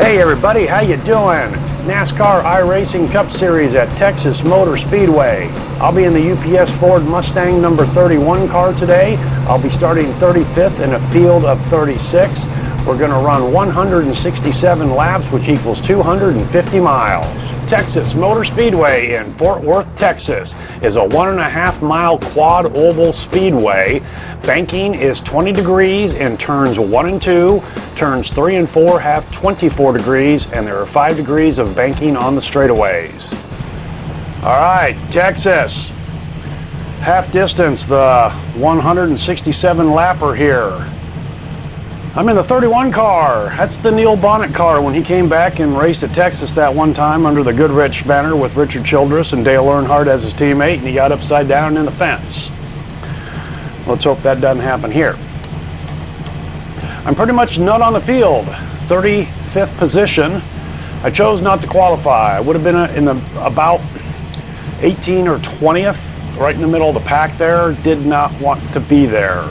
Hey everybody, how you doing? NASCAR iRacing Cup Series at Texas Motor Speedway. I'll be in the UPS Ford Mustang number 31 car today. I'll be starting 35th in a field of 36. We're going to run 167 laps, which equals 250 miles. Texas Motor Speedway in Fort Worth, Texas is a 1.5 mile quad oval speedway. Banking is 20 degrees in turns 1 and 2. Turns 3 and 4 have 24 degrees, and there are 5 degrees of banking on the straightaways. All right, Texas. Half distance, the 167 lapper here. I'm in the 31 car. That's the Neil Bonnet car when he came back and raced at Texas that one time under the Goodrich banner with Richard Childress and Dale Earnhardt as his teammate, and he got upside down in the fence. Let's hope that doesn't happen here. I'm pretty much nut on the field, 35th position. I chose not to qualify. I would have been in the about 18 or 20th, right in the middle of the pack there. Did not want to be there.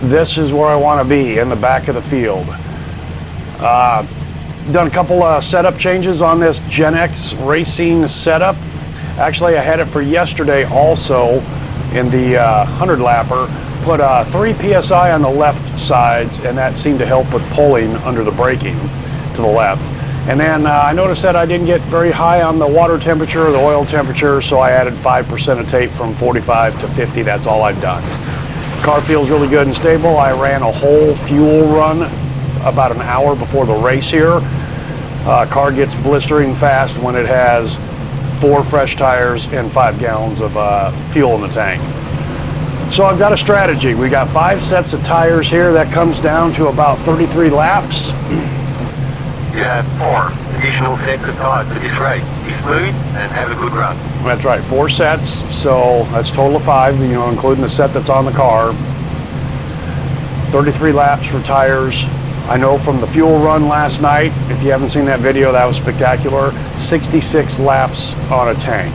This is where I want to be, in the back of the field. Done a couple of setup changes on this GENX racing setup. Actually, I had it for yesterday also in the 100 lapper. Put 3 PSI on the left sides, and that seemed to help with pulling under the braking to the left. And then I noticed that I didn't get very high on the water temperature or the oil temperature, so I added 5% of tape from 45 to 50. That's all I've done. Car feels really good and stable. I ran a whole fuel run about an hour before the race here. Car gets blistering fast when it has 4 fresh tires and 5 gallons of fuel in the tank. So I've got a strategy. We got 5 sets of tires here. That comes down to about 33 laps. You have 4 additional sets of tires, but it's right. Be smooth and have a good run. That's right, 4 sets, so that's a total of 5, you know, including the set that's on the car. 33 laps for tires. I know from the fuel run last night, if you haven't seen that video, that was spectacular. 66 laps on a tank.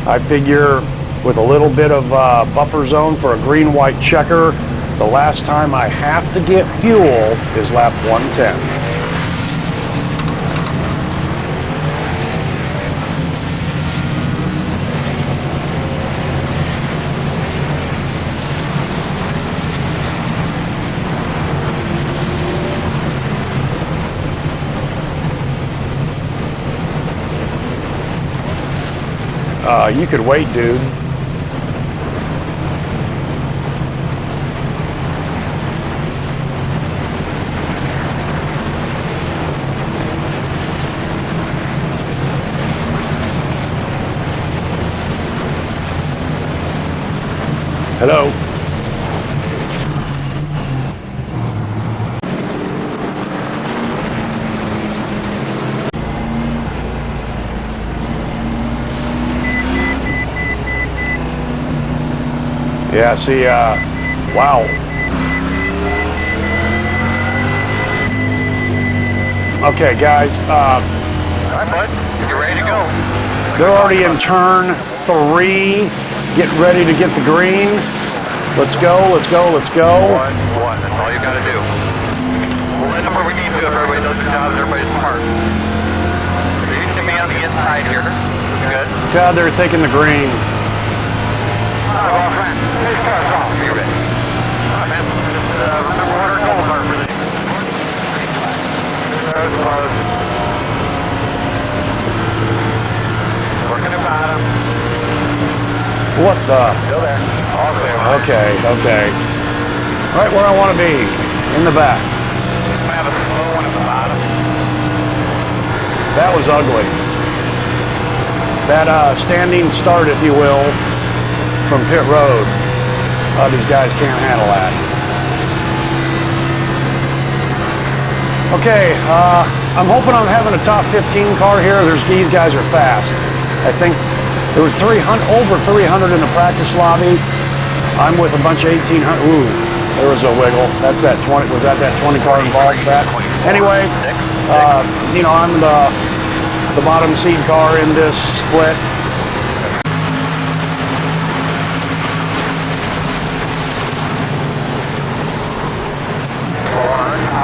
I figure with a little bit of buffer zone for a green-white checker, the last time I have to get fuel is lap 110. You could wait, dude. Hello. Yeah, see, wow. Okay, guys. All right, bud. You're ready to go. They're already in turn 3. Get ready to get the green. Let's go, let's go, let's go. 1. That's all you got to do. We'll let them where we need to if everybody does their job, everybody's smart. So you should be on the inside here. Good. God, they're taking the green. You're ready. All right, man. Remember what our goals are for this. There's close. Working the bottom. What the? Still there. All clear. Okay. Right where I want to be, in the back. I have a slow one at the bottom. That was ugly. That standing start, if you will, from pit road. These guys can't handle that. Okay, I'm hoping I'm having a top 15 car here. These guys are fast. I think there was over 300 in the practice lobby. I'm with a bunch of 1,800. Ooh, there was a wiggle. That's that 20. Was that 20 car involved with that? Anyway, you know, I'm the bottom seed car in this split.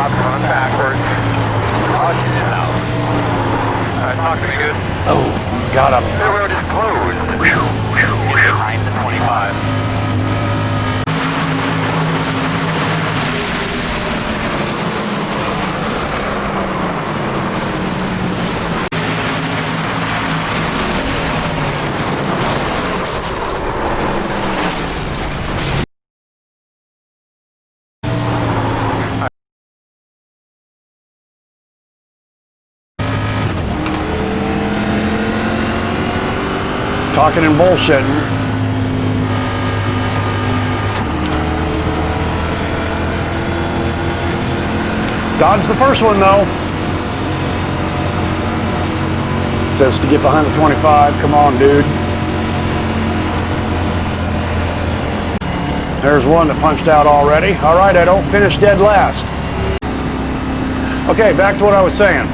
Run backwards. talk to me, dude. Oh, got him. The road is closed. Get behind the 25. Talking and bullshitting. Dodged the first one though. Says to get behind the 25. Come on, dude. There's one that punched out already. All right, I don't finish dead last. Okay, back to what I was saying.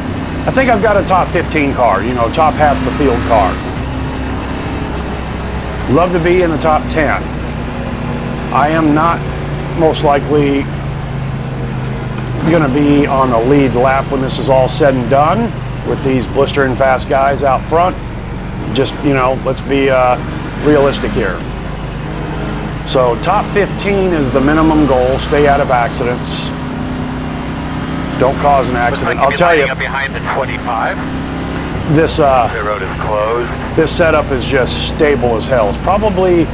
I think I've got a top 15 car, you know, top half of the field car. Love to be in the top 10. I am not most likely going to be on the lead lap when this is all said and done with these blistering fast guys out front. Just, you know, let's be realistic here. So top 15 is the minimum goal. Stay out of accidents. Don't cause an accident. I'll tell you. Up behind the 25. This the road is closed. This setup is just stable as hell. It's probably,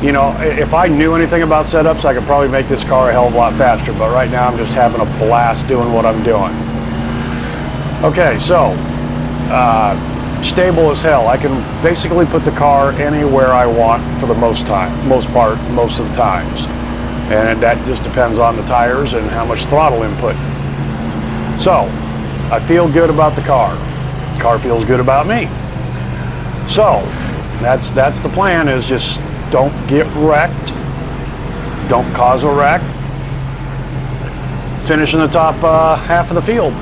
you know, if I knew anything about setups, I could probably make this car a hell of a lot faster. But right now, I'm just having a blast doing what I'm doing. Okay, so stable as hell. I can basically put the car anywhere I want for the most of the times, and that just depends on the tires and how much throttle input. So I feel good about the car. Car feels good about me. So that's the plan, is just don't get wrecked, don't cause a wreck, finish in the top half of the field.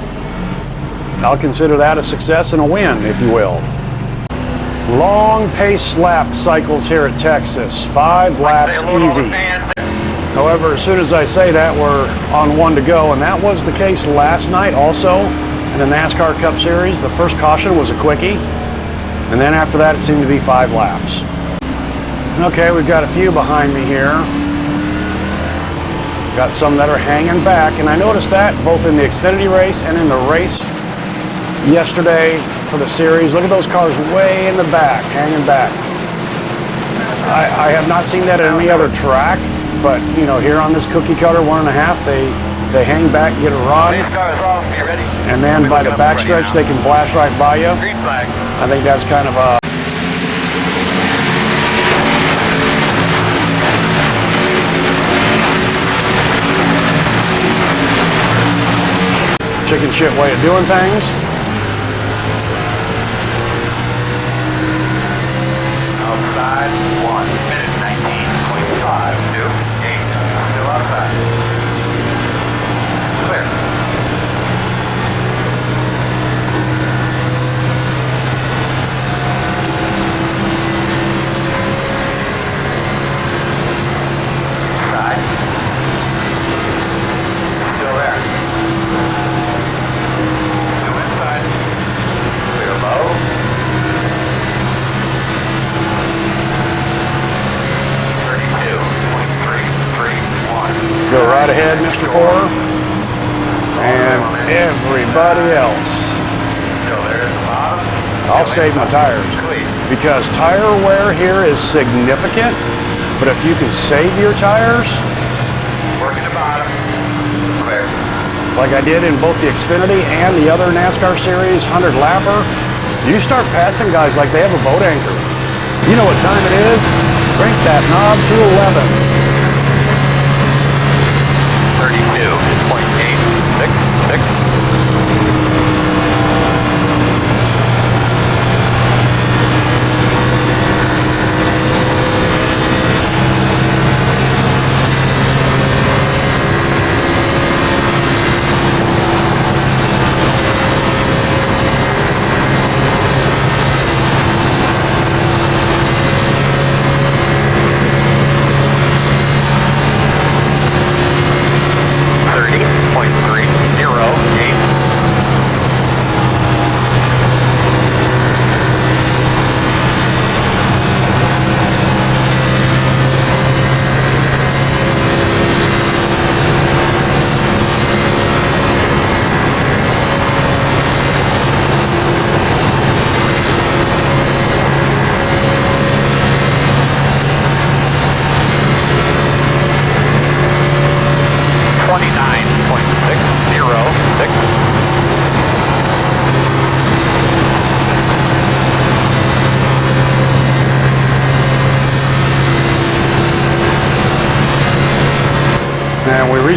I'll consider that a success and a win, if you will. Long pace lap cycles here at Texas, 5 laps easy. However, as soon as I say that, we're on one to go, and that was the case last night also. In the NASCAR Cup Series, the first caution was a quickie, and then after that it seemed to be 5 laps. Okay, we've got a few behind me here. Got some that are hanging back, and I noticed that both in the Xfinity race and in the race yesterday for the series. Look at those cars way in the back, hanging back. I have not seen that at any other track, but you know, here on this cookie cutter 1.5, they hang back, get a run, and then by the backstretch they can blast right by you. I think that's kind of a chicken shit way of doing things. Outside 1 minute 19.5 to 8. Still outside. Clear. Side. Still there. Still inside. Clear low. 32.331. Go right ahead, Mr. Four, and everybody else. Still there at the bottom. I'll save my tires, because tire wear here is significant, but if you can save your tires, Working the bottom. Clear. like I did in both the Xfinity and the other NASCAR Series 100 lapper, you start passing guys like they have a boat anchor. You know what time it is? Crank that knob to 11. 32.866.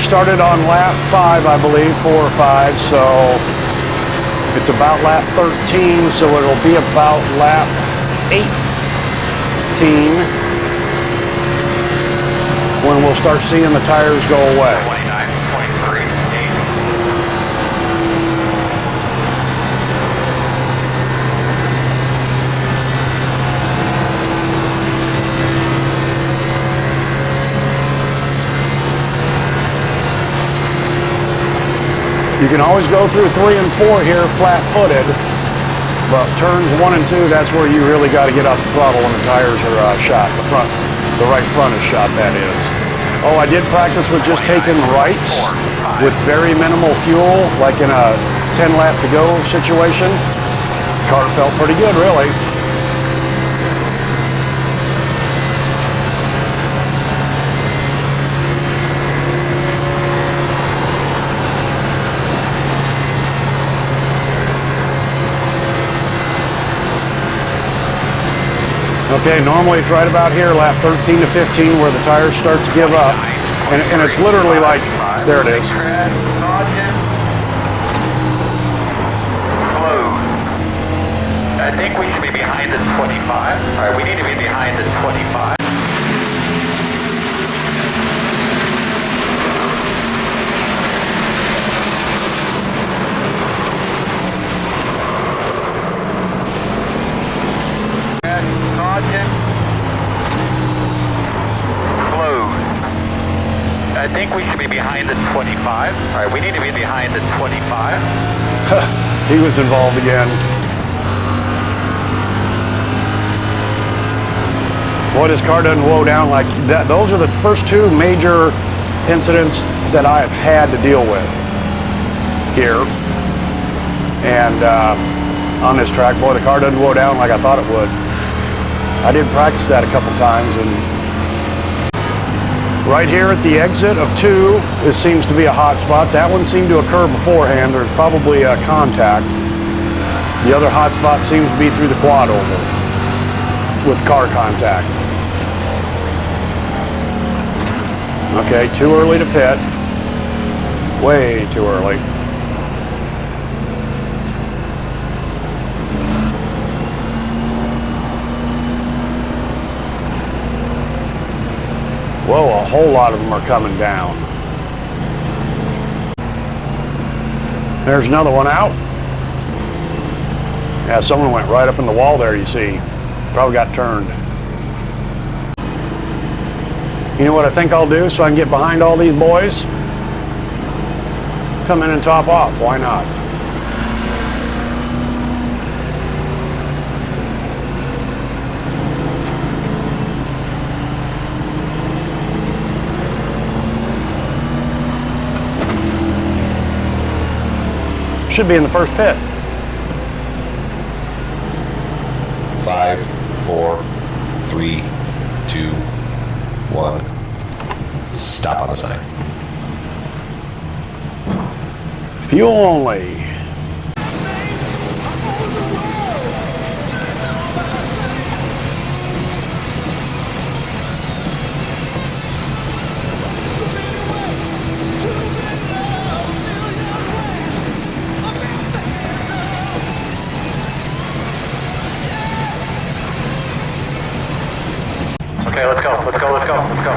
started on lap 5, I believe, 4 or 5, so it's about lap 13, so it'll be about lap 18 when we'll start seeing the tires go away. 29.3. You can always go through 3 and 4 here flat-footed, but turns 1 and 2, that's where you really got to get off the throttle when the tires are shot. The right front is shot, that is. Oh, I did practice with just taking rights with very minimal fuel, like in a 10 lap to go situation. Car felt pretty good, really. Okay, normally it's right about here, lap 13 to 15, where the tires start to give up. And it's literally like, there it is. I think we should be behind the 25. All right, we need to be behind the 25. I think we should be behind the 25. All right, we need to be behind the 25. He was involved again. Boy, this car doesn't woe down like that. Those are the first 2 major incidents that I have had to deal with here. And on this track, boy, the car doesn't woe down like I thought it would. I did practice that a couple times, and right here at the exit of 2, this seems to be a hot spot. That one seemed to occur beforehand. There's probably a contact. The other hot spot seems to be through the quad oval with car contact. Okay, too early to pit. Way too early. Whoa, a whole lot of them are coming down. There's another one out. Yeah, someone went right up in the wall there, you see. Probably got turned. You know what I think I'll do so I can get behind all these boys? Come in and top off, why not? Should be in the first pit. 5, 4, 3, 2, 1. Stop on the sign. Fuel only. Okay, let's go, let's go, let's go, let's go.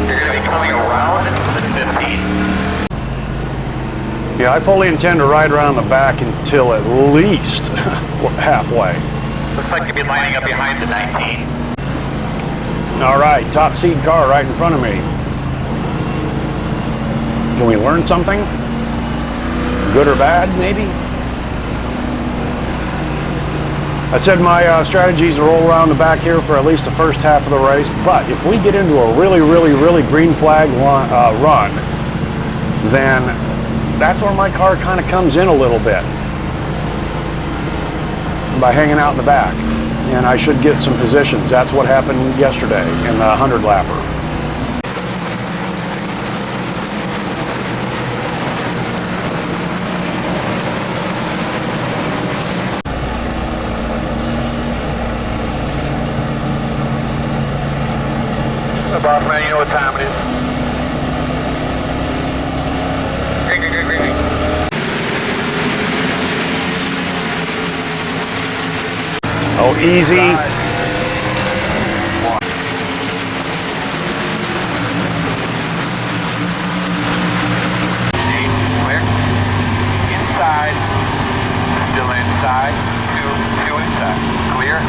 You're going to be coming around the 15. Yeah, I fully intend to ride around the back until at least halfway. Looks like you'll be lining up behind the 19. All right, top seed car right in front of me. Can we learn something? Good or bad, maybe? I said my strategy is to roll around the back here for at least the first half of the race, but if we get into a really green flag run, then that's where my car kind of comes in a little bit, by hanging out in the back. and I should get some positions. That's what happened yesterday in the 100 lapper. Boss man, you know what time it is. Oh, easy. Clear. Inside. Still inside. Two inside. Clear.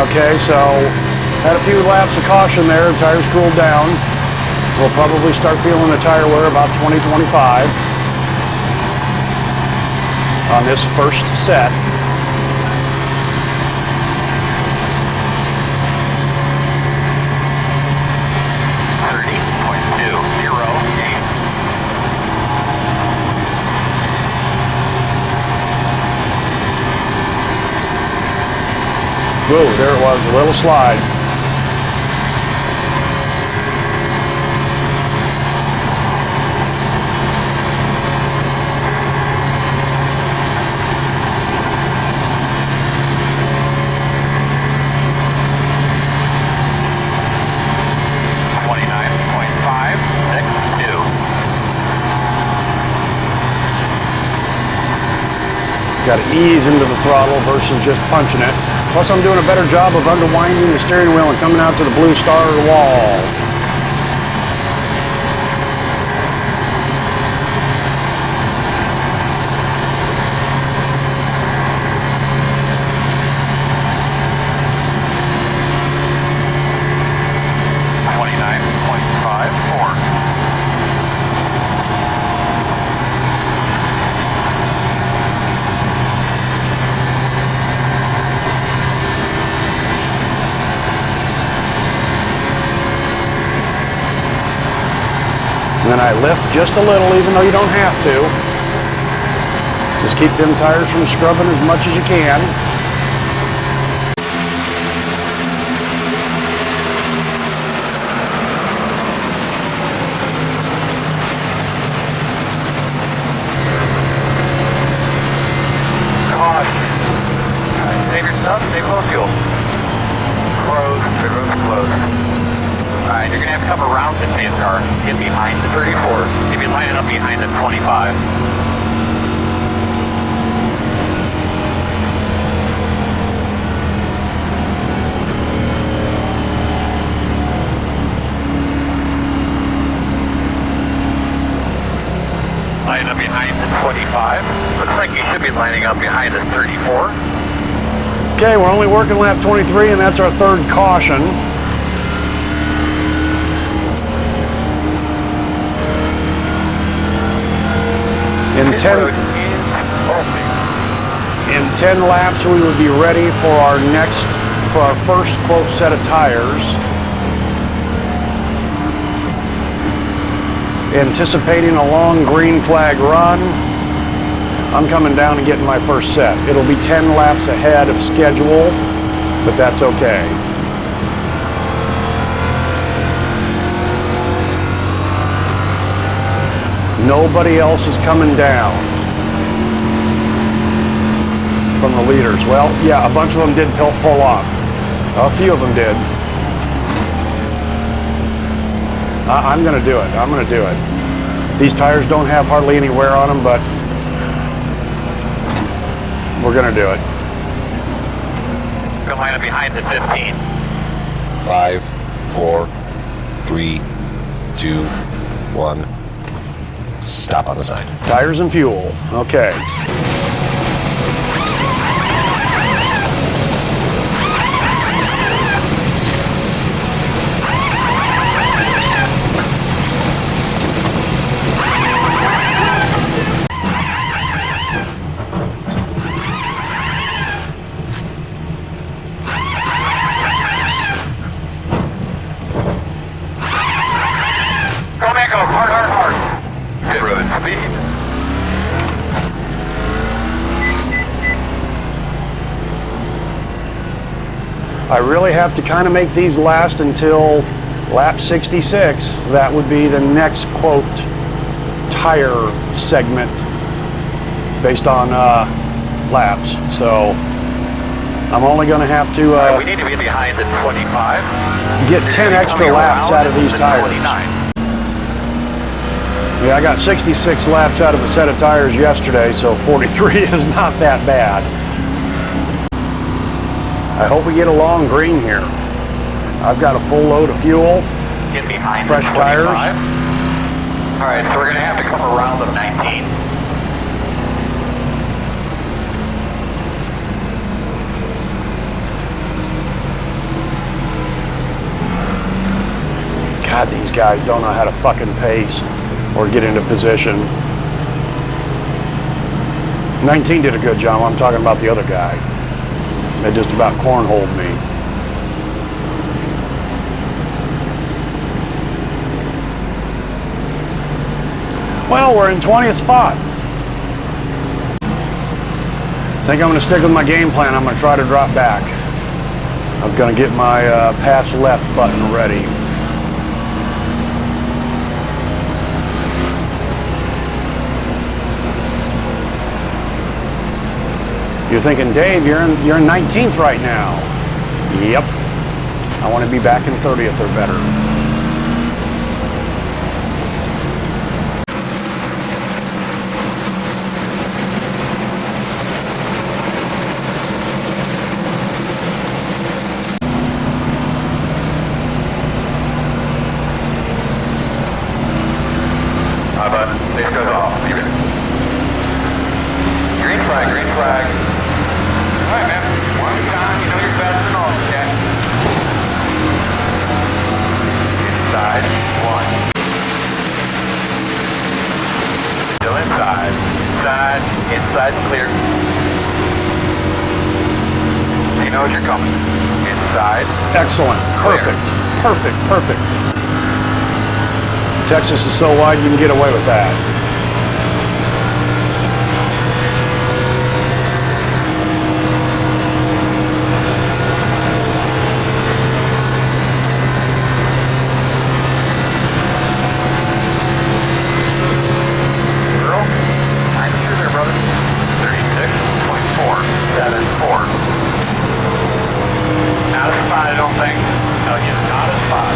Okay, so had a few laps of caution there. Tires cooled down. We'll probably start feeling the tire wear about 20-25 on this first set. Whoa, there it was, a little slide. Got to ease into the throttle versus just punching it. Plus, I'm doing a better job of underwinding the steering wheel and coming out to the blue star wall. And then I lift just a little, even though you don't have to. Just keep them tires from scrubbing as much as you can. Save yourself, save low fuel. Close, the road's closed. Alright, you're going to have to come around the chase car, get behind the 34, if you're lining up behind the 25. Line up behind the 25. Looks like you should be lining up behind the 34. Okay, we're only working lap 23, and that's our third caution. In 10 laps, we would be ready for our first quote set of tires. Anticipating a long green flag run, I'm coming down and getting my first set. It'll be 10 laps ahead of schedule, but that's okay. Nobody else is coming down from the leaders. Well, yeah, a bunch of them did pull off. A few of them did. I'm going to do it. I'm going to do it. These tires don't have hardly any wear on them, but we're going to do it. Go line up behind the 15. 5, 4, 3, 2, 1. Stop on the sign. Tires and fuel. Okay. Go, man, go. Hard, hard, hard. Good road speed. I really have to kind of make these last until lap 66. That would be the next quote tire segment based on laps. So I'm only going to have to we need to be behind the 25. get 10 extra laps out of these tires. 29. Yeah, I got 66 laps out of a set of tires yesterday, so 43 is not that bad. I hope we get a long green here. I've got a full load of fuel, Get behind fresh the 25. tires. All right, so we're going to have to come around the 19. God, these guys don't know how to fucking pace or get into position. 19 did a good job. I'm talking about the other guy. They just about cornholed me. Well, we're in 20th spot. I think I'm going to stick with my game plan. I'm going to try to drop back. I'm going to get my pass left button ready. You're thinking, Dave, you're in 19th right now. Yep. I want to be back in 30th or better. Hi, bud. This goes off. Leave it. Green flag, green flag. All right, man. One time, you know you're better than all, okay? Inside, one. Still inside. Inside, inside clear. You know you're coming. Inside. Excellent. Perfect. Perfect. Perfect. Texas is so wide you can get away with that. Girl, I'm sure there, brother. 36.474. Not a spot, I don't think. No, you're not a spot.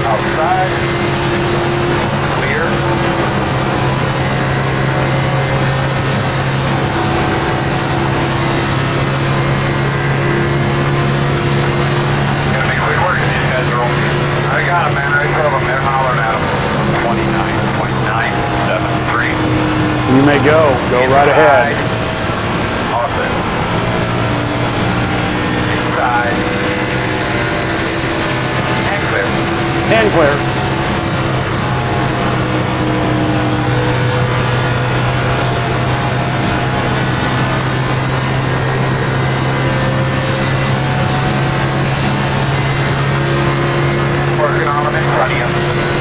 Outside. Clear. Gotta make quick work of these guys, Earl. I got him, man. I drove him. They're hollering at him. 29.973. You may go. Go right ahead. Austin. Inside. And clear. And clear. Working on them in front of you.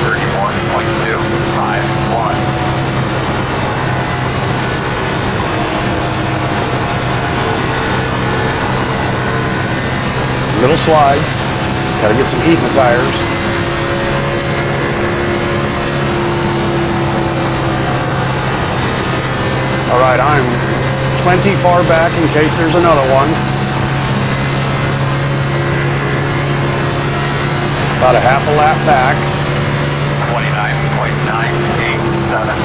31.251. Little slide. Got to get some heat in the tires. All right, I'm plenty far back in case there's another one. About a half a lap back. 29.987.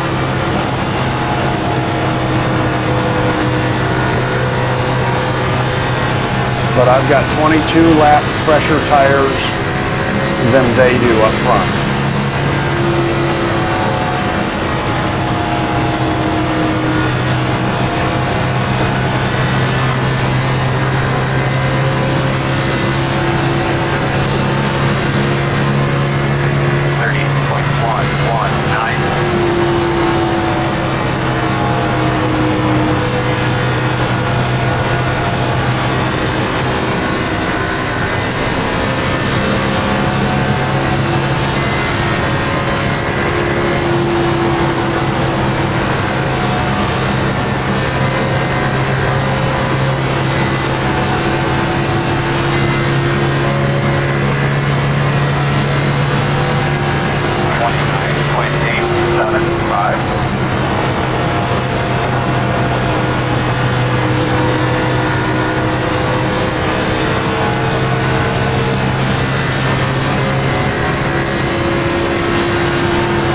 but I've got 22 lap fresher tires than they do up front.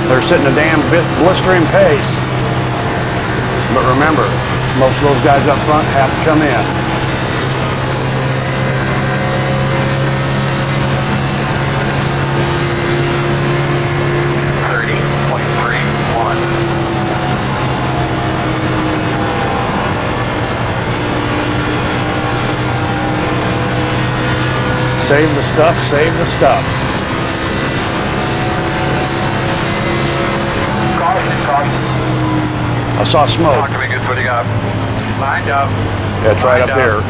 They're sitting a damn bit blistering pace. But remember, most of those guys up front have to come in. Save the stuff, save the stuff. I saw smoke. Talk to me, good. What do you got? Lined up. Yeah, it's right up there.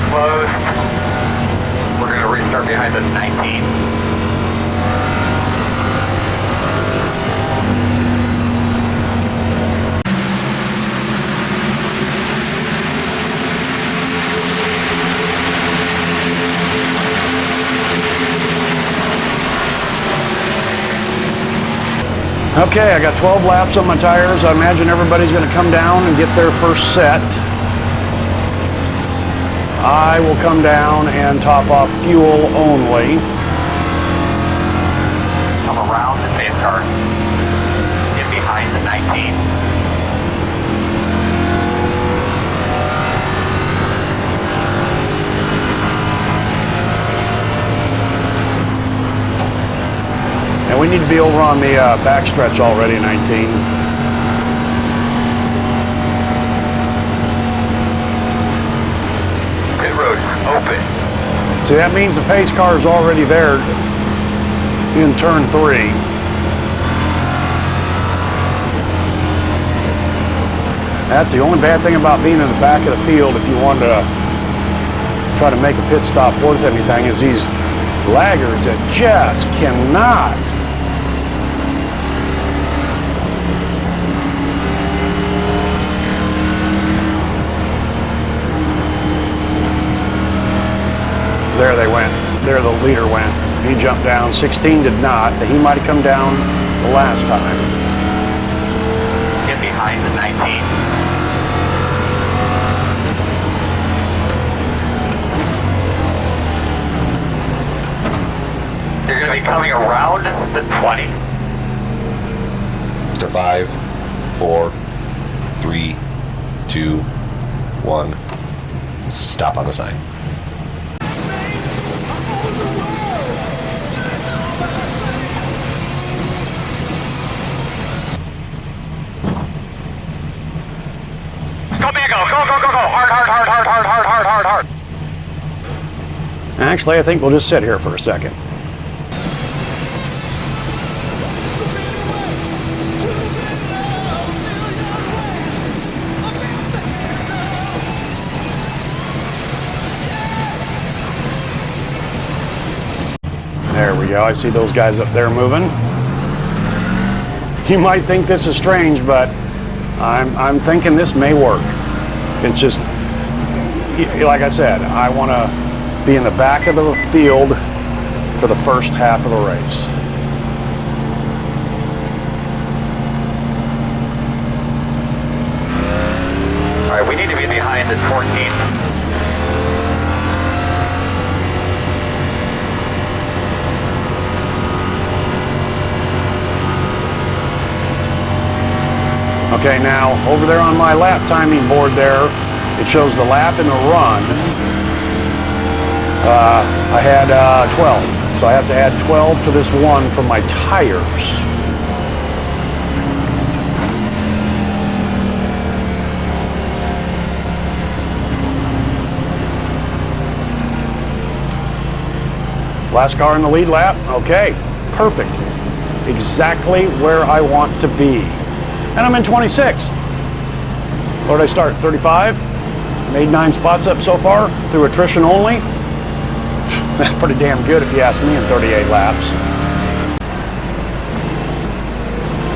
Closed. We're going to restart behind the 19. Okay, I got 12 laps on my tires. I imagine everybody's going to come down and get their first set. I will come down and top off fuel only. Come around the safe car. Get behind the 19. And we need to be over on the backstretch already, 19. Pit road open. See, that means the pace car is already there in turn 3. That's the only bad thing about being in the back of the field if you want to try to make a pit stop worth anything is these laggards that just cannot. There they went. There the leader went. He jumped down. 16 did not. He might have come down the last time. Get behind the 19. You're going to be coming around the 20. To 5, 4, 3, 2, 1. Stop on the sign. Go, man, go, go, go, go, go. Hard, hard, hard, hard, hard, hard, hard, hard, hard. Actually, I think we'll just sit here for a second. There we go. I see those guys up there moving. You might think this is strange, but I'm thinking this may work. It's just, like I said, I want to be in the back of the field for the first half of the race. All right, we need to be behind the 14. Okay, now over there on my lap timing board there, it shows the lap and the run. I had 12. So I have to add 12 to this one from my tires. Last car in the lead lap. Okay, perfect. Exactly where I want to be. And I'm in 26th. Where did I start? 35? Made 9 spots up so far through attrition only. That's pretty damn good if you ask me in 38 laps.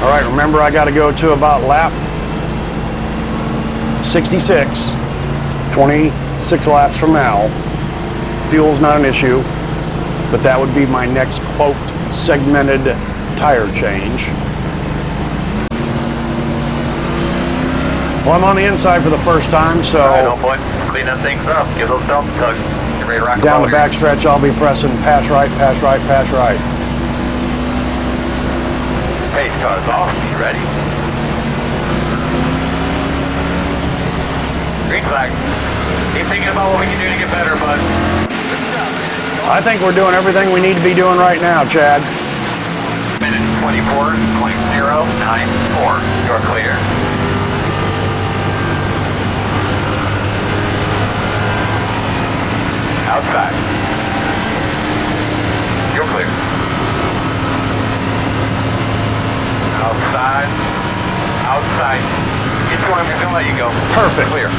All right, remember I got to go to about lap 66, 26 laps from now. Fuel's not an issue, but that would be my next quote segmented tire change. Well, I'm on the inside for the first time, so All right, old boy, clean them things up. Give those belts a tug. Get ready to rock and down roll the here. backstretch I'll be pressing pass right, pass right, pass right. Pace car's off. You ready? Green flag. Keep thinking about what we can do to get better, bud. I think we're doing everything we need to be doing right now, Chad. Minute 24.094. You're clear. Outside. You're clear. Outside. Outside. Get to him. He's going to let you go. Perfect. Clear.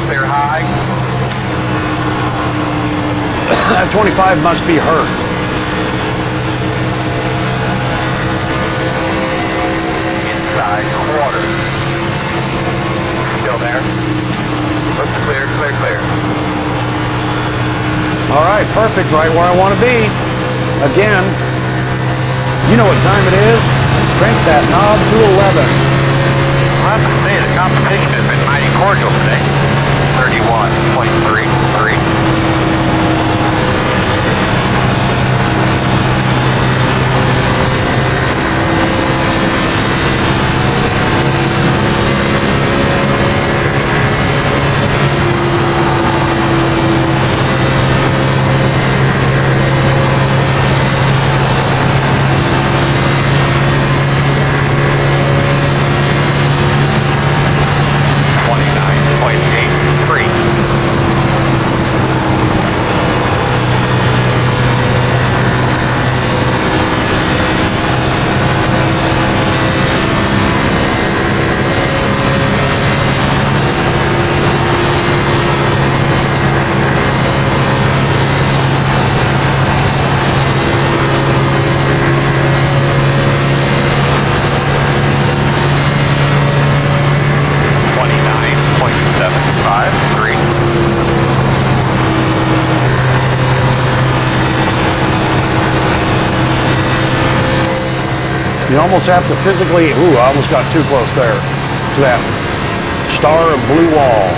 Clear high. That 25 must be hurt. Inside quarter. Still there. Looks clear, clear, clear. All right, perfect, right where I want to be. Again, you know what time it is. Crank that knob to 11. I have to say, the competition has been mighty cordial today. 31.33. You almost have to physically, ooh, I almost got too close there to that star of blue wall.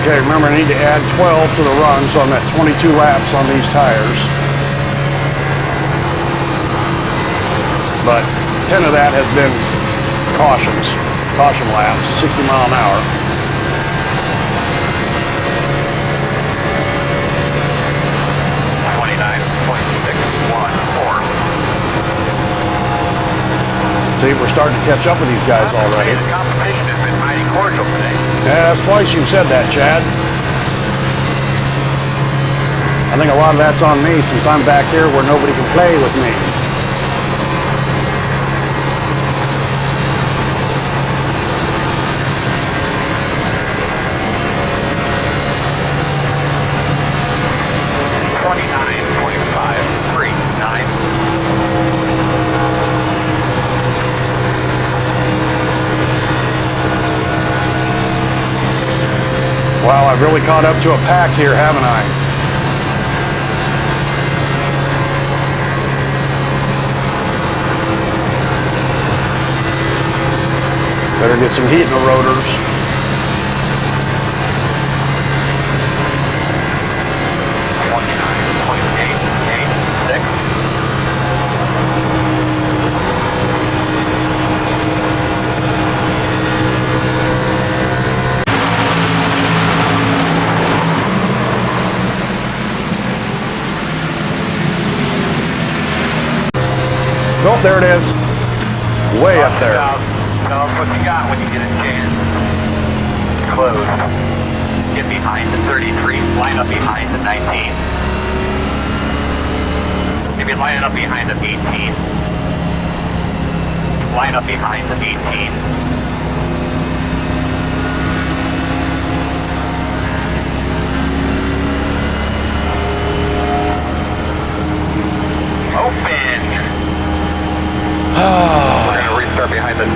Okay, remember I need to add 12 to the run, so I'm at 22 laps on these tires. But 10 of that has been caution laps, 60 mile an hour. sweet. We're starting to catch up with these guys already. The competition has been mighty cordial today. Yeah, that's twice you've said that, Chad. I think a lot of that's on me since I'm back here where nobody can play with me. Wow, I've really caught up to a pack here, haven't I? Better get some heat in the rotors. Oh, there it is. Way up there. Tell us what you got when you get a chance. Close. Get behind the 33. Line up behind the 19. Maybe line up behind the 18. Line up behind the 18. Open. We're going to restart behind the 18.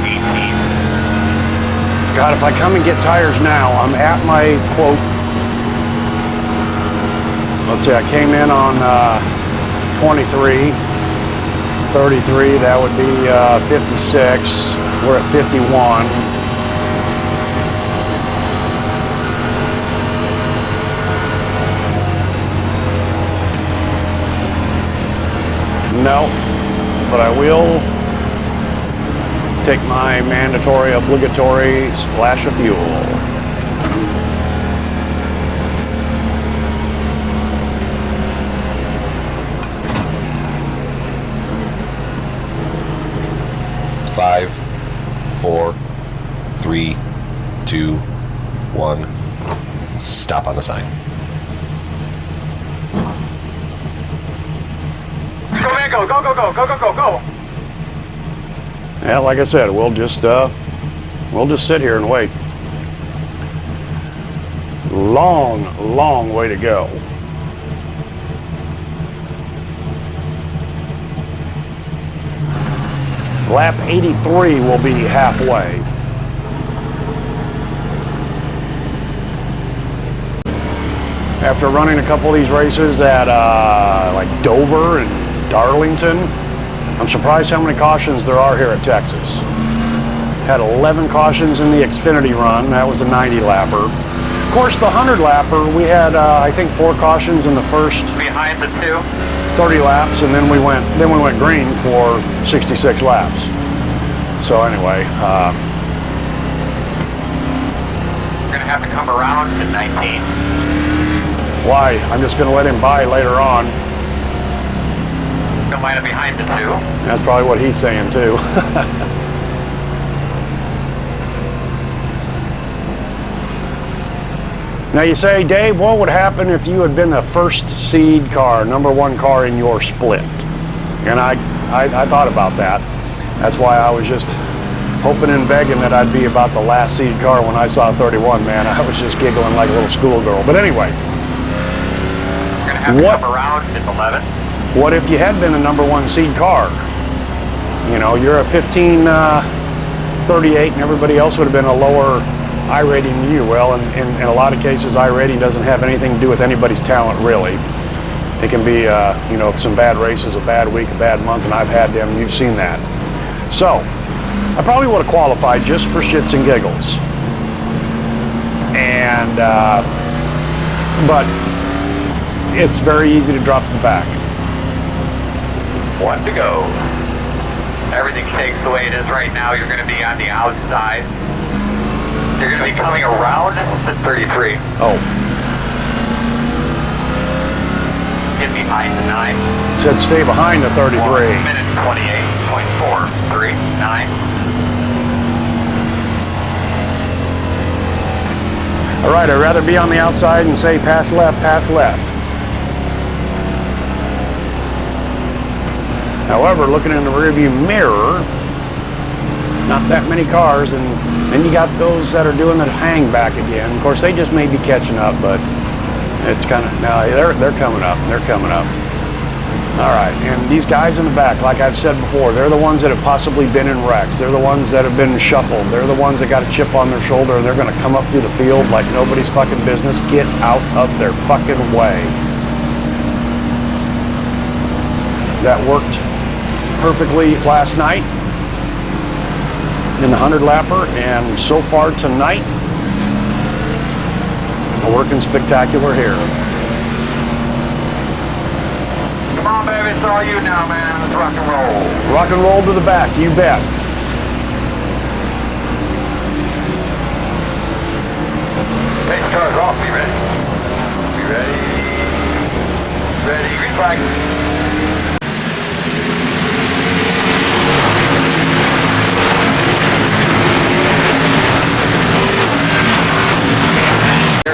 God, if I come and get tires now, I'm at my quote. Let's see, I came in on 23, 33, that would be 56. We're at 51. No, but I will take my mandatory, obligatory splash of fuel. Five, 4, 3, 2, 1. Stop on the sign. Go, man, go, go, go, go, go, go, go, go. Yeah, like I said, we'll just sit here and wait. Long, long way to go. Lap 83 will be halfway. After running a couple of these races at like Dover and Darlington, I'm surprised how many cautions there are here at Texas. Had 11 cautions in the XFINITY run. That was a 90 lapper. Of course, the 100 lapper, we had I think 4 cautions in the first Behind the 2. 30 laps, and then we went green for 66 laps. So anyway, We're going to have to come around to 19. why? I'm just going to let him by later on. Going to line up behind the 2. That's probably what he's saying too. Now you say, Dave, what would happen if you had been the first seed car, #1 car in your split? And I thought about that. That's why I was just hoping and begging that I'd be about the last seed car when I saw 31, man. I was just giggling like a little schoolgirl. But anyway. We're going to have to come around at 11. What if you had been a #1 seed car? You know, you're a 1538 and everybody else would have been a lower iRating than you. Well, in a lot of cases, iRating doesn't have anything to do with anybody's talent, really. It can be, you know, some bad races, a bad week, a bad month, and I've had them. You've seen that. So, I probably would have qualified just for shits and giggles. And, but it's very easy to drop the back. 1 to go. Everything shakes the way it is right now. You're going to be on the outside. You're going to be coming around the 33. Oh. Get behind the 9. Said stay behind the 33. 1 minute 28. 29.439. All right, I'd rather be on the outside and say pass left, pass left. However, looking in the rearview mirror, not that many cars, and then you got those that are doing the hang back again. Of course, they just may be catching up, but it's kind of, no, they're coming up. They're coming up. All right, and these guys in the back, like I've said before, they're the ones that have possibly been in wrecks. They're the ones that have been shuffled. They're the ones that got a chip on their shoulder, and they're going to come up through the field like nobody's fucking business. Get out of their fucking way. That worked perfectly last night in the 100-lapper, and so far tonight, working spectacular here. Come on, baby, it's all you now, man. Let's rock and roll. Rock and roll to the back, you bet. Pace car's off. Be ready. Be ready. Ready. Green flag.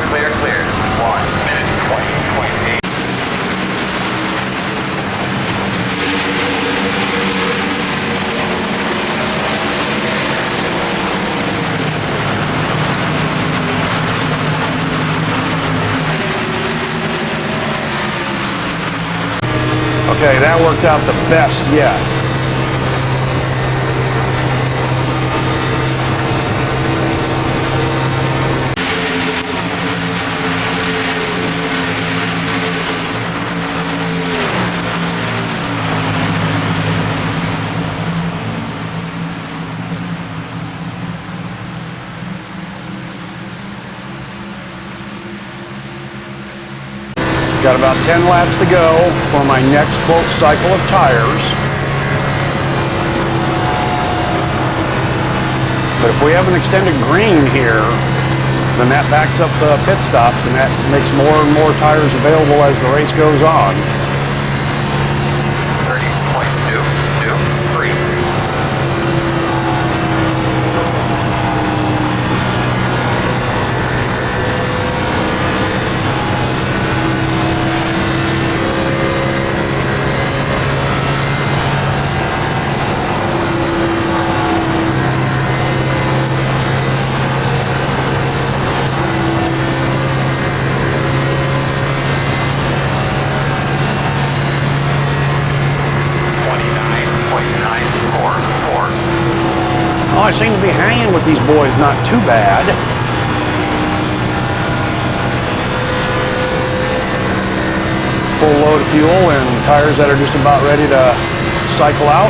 Clear, clear. 1 minute 20.8. Okay, that worked out the best yet. Got about 10 laps to go for my next quote cycle of tires. But if we have an extended green here, then that backs up the pit stops, and that makes more and more tires available as the race goes on. 30.223. Oh, I seem to be hanging with these boys not too bad. Full load of fuel and tires that are just about ready to cycle out.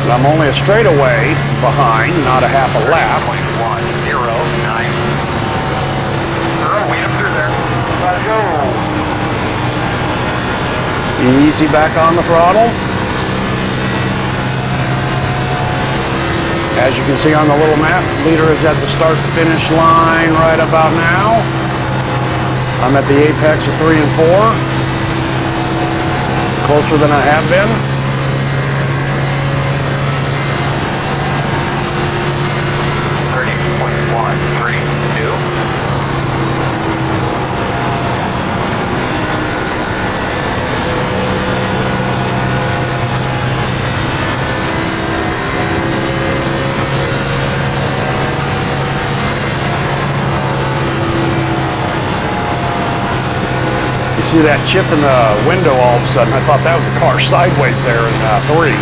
And I'm only a straightaway behind, not a half a lap. 0.109. We up through there. Let's go. Easy back on the throttle. As you can see on the little map, leader is at the start-finish line right about now. I'm at the apex of 3 and 4. Closer than I have been. See that chip in the window all of a sudden. I thought that was a car sideways there in 3.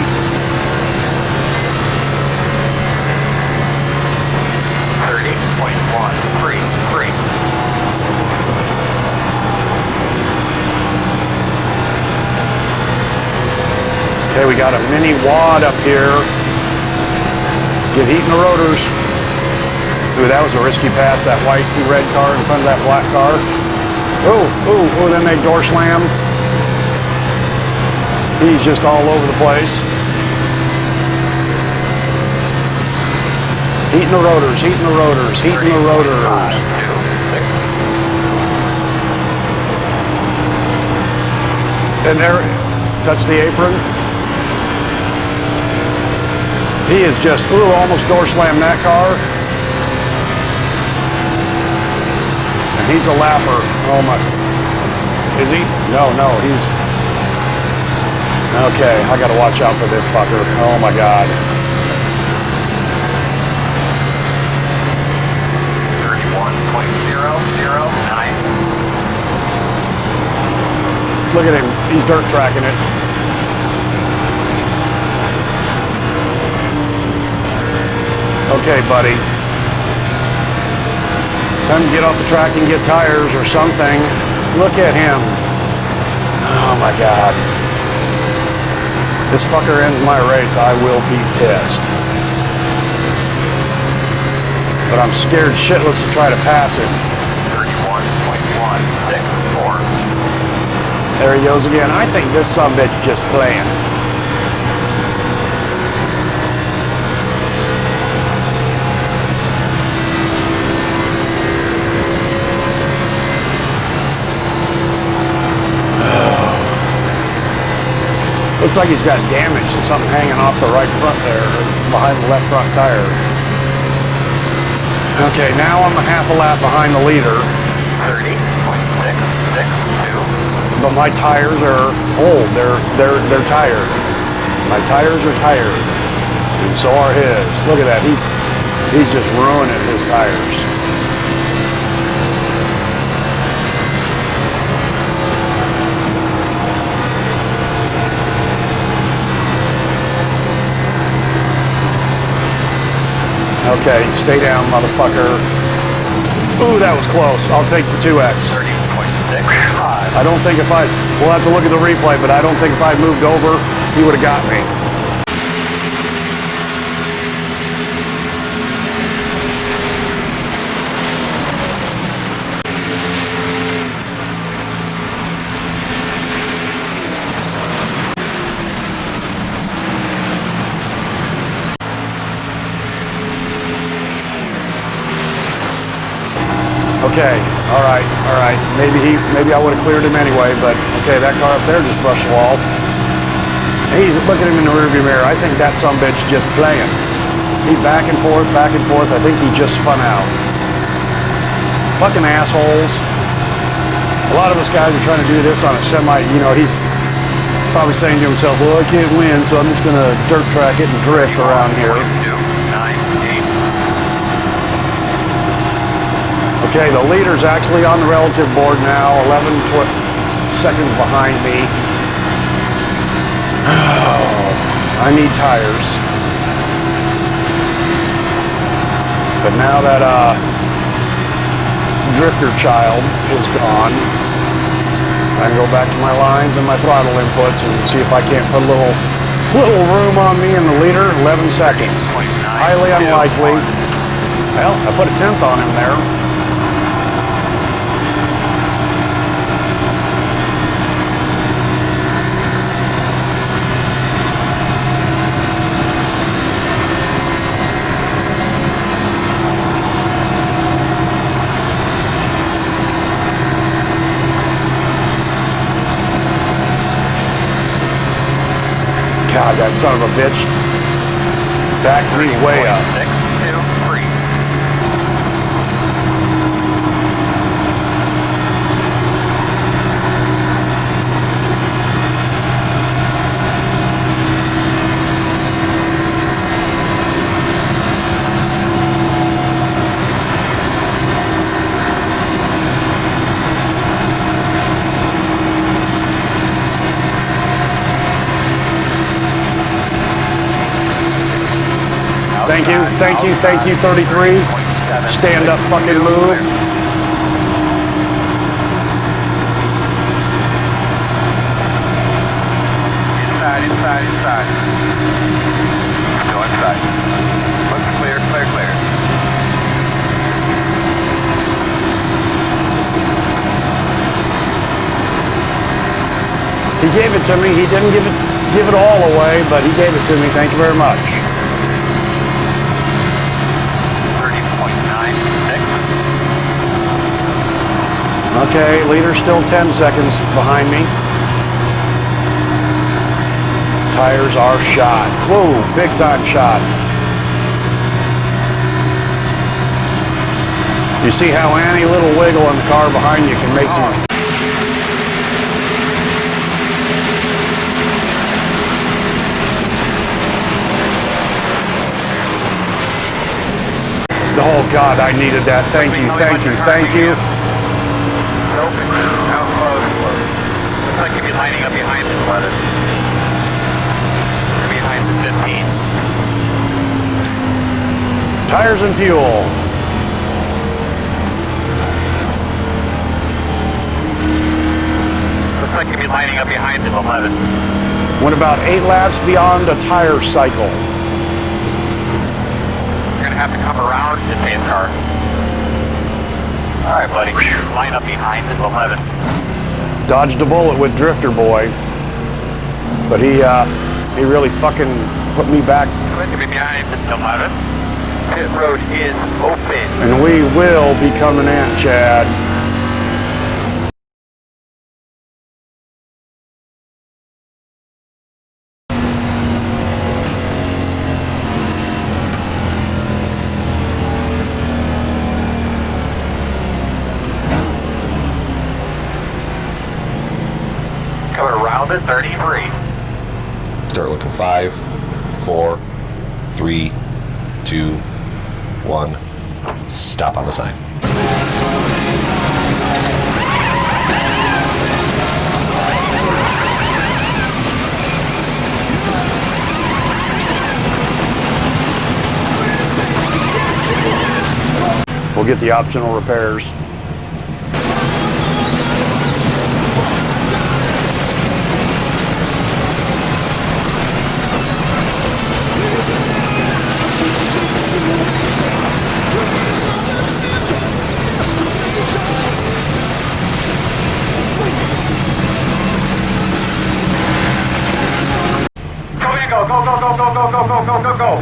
Okay, we got a mini wad up here. Get heat in the rotors. Ooh, that was a risky pass, that white and red car in front of that black car. Oh, then they door slam. He's just all over the place. Heating the rotors, heating the rotors, heating the rotors. 2, 6. And there, touch the apron. He is just, ooh, almost door slammed that car. And he's a lapper. Oh my, is he? No, he's, okay, I gotta watch out for this fucker. Oh my God. 31.009. Look at him, he's dirt tracking it. Okay, buddy. Time to get off the track and get tires or something. Look at him. Oh my God. This fucker ends my race, I will be pissed. But I'm scared shitless to try to pass him. 31.164. There he goes again. I think this sumbitch just playing. Looks like he's got damage and something hanging off the right front there, behind the left front tire. Okay, now I'm a half a lap behind the leader. 30.662. But my tires are old. They're tired. My tires are tired, and so are his. Look at that. He's just ruining his tires. Okay, stay down, motherfucker. Ooh, that was close. I'll take the 2X. 30.65. I don't think if we'll have to look at the replay, but I don't think if I moved over, he would have got me. Okay, all right. Maybe I would have cleared him anyway, but okay, that car up there just brushed the wall. He's looking at him in the rearview mirror. I think that sumbitch just playing. He's back and forth. I think he just spun out. Fucking assholes. A lot of us guys are trying to do this on a semi, he's probably saying to himself, well, I can't win, so I'm just gonna dirt track it and drift around here. 2.98. Okay, the leader's actually on the relative board now, 11 seconds behind me. Oh, I need tires. But now that drifter child is gone, I can go back to my lines and my throttle inputs and see if I can't put a little room on me in the leader. 11 seconds. Highly unlikely. Well, I put a 10th on him there. God, that son of a bitch backed me way up. 623. Thank you, 33. Stand up, fucking move. Inside. Still inside. Looks clear. He gave it to me. He didn't give it all away, but he gave it to me. Thank you very much. Okay, leader's still 10 seconds behind me. Tires are shot. Whoa, big time shot. You see how any little wiggle in the car behind you can make some... Oh God, I needed that. Thank you, thank you, thank you. Nope, out close. Looks like you'll be lining up behind this weather. Behind the 15. Tires and fuel. Looks like you'll be lining up behind this 11. Went about 8 laps beyond a tire cycle. You're gonna have to come around to Dave's car. All right, buddy. Line up behind this 11. Dodged a bullet with Drifter Boy, but he really fucking put me back. Going to be behind this 11. Pit road is open. And we will be coming in, Chad. Coming around at 33. Start looking 5, 4, 3, 2, 1. Stop on the sign. We'll get the optional repairs. Go.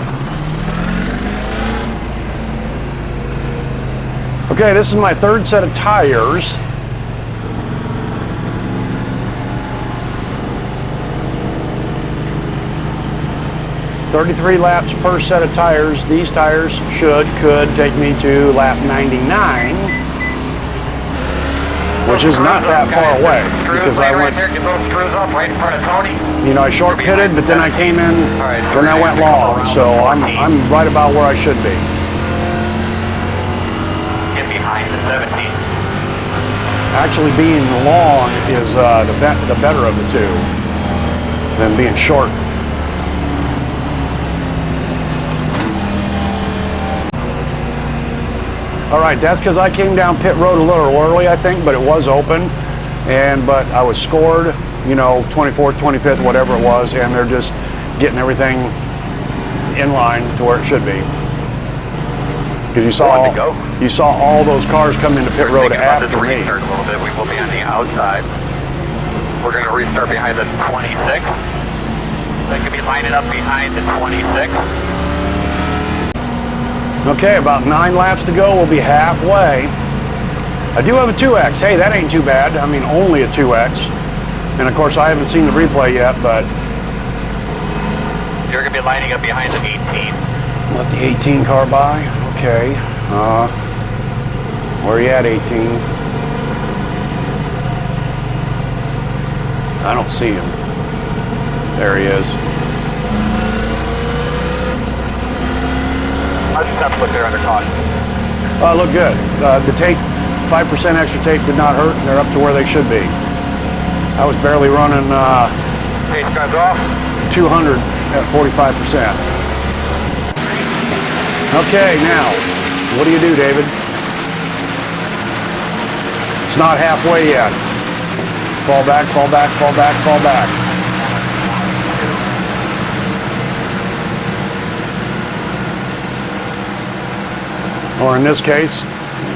Okay, this is my third set of tires. $33 laps per set of tires. These tires could take me to lap 99, which is not that far away because I went, you know, I short pitted, but then I came in, then I went long, so I'm right about where I should be. Get behind the 17. Actually, being long is the better of the two than being short. All right, that's because I came down pit road a little early, I think, but it was open, but I was scored, you know, 24th, 25th, whatever it was, and they're just getting everything in line to where it should be. Because you saw all those cars come into pit road after me. A little bit. We will be on the outside. We're going to restart behind the 26. They could be lining up behind the 26. Okay, about 9 laps to go. We'll be halfway. I do have a 2X. Hey, that ain't too bad. I mean, only a 2X. And of course, I haven't seen the replay yet, but... You're going to be lining up behind the 18. Let the 18 car by. Okay. Where are you at, 18? I don't see him. There he is. How'd you stop there under caution? Look good. The tape, 5% extra tape did not hurt, and they're up to where they should be. I was barely running Pace guys off. 200 at 45%. Okay, now, what do you do, David? It's not halfway yet. Fall back, fall back, fall back, fall back. Or in this case,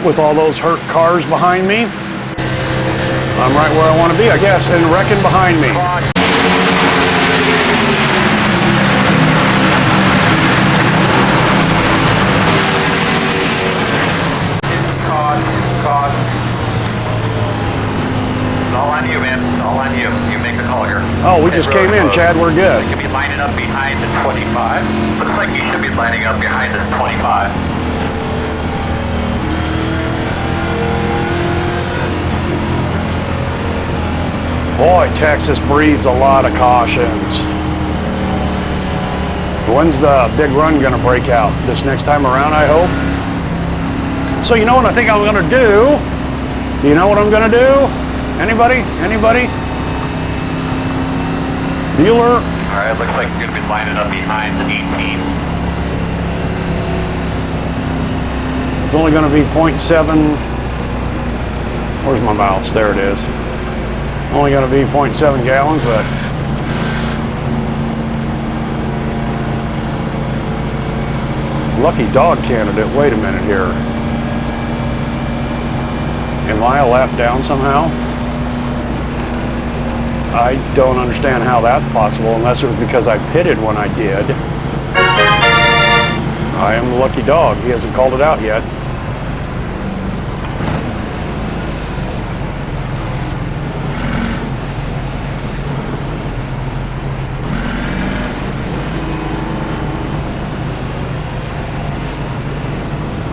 with all those hurt cars behind me, I'm right where I want to be, I guess, and wrecking behind me. just came in, Chad. We're good. You could be lining up behind the 25. Looks like you should be lining up behind this 25. Boy, Texas breeds a lot of cautions. When's the big run gonna break out? This next time around, I hope. So you know what I think I'm gonna do? Do you know what I'm gonna do? Anybody? Anybody? Dealer? Alright, looks like you're gonna be lining up behind the 18. It's only gonna be 0.7. Where's my mouse? There it is. Only gonna be 0.7 gallons, but lucky dog candidate. Wait a minute here. Am I a lap down somehow? I don't understand how that's possible unless it was because I pitted when I did. I am the lucky dog. He hasn't called it out yet.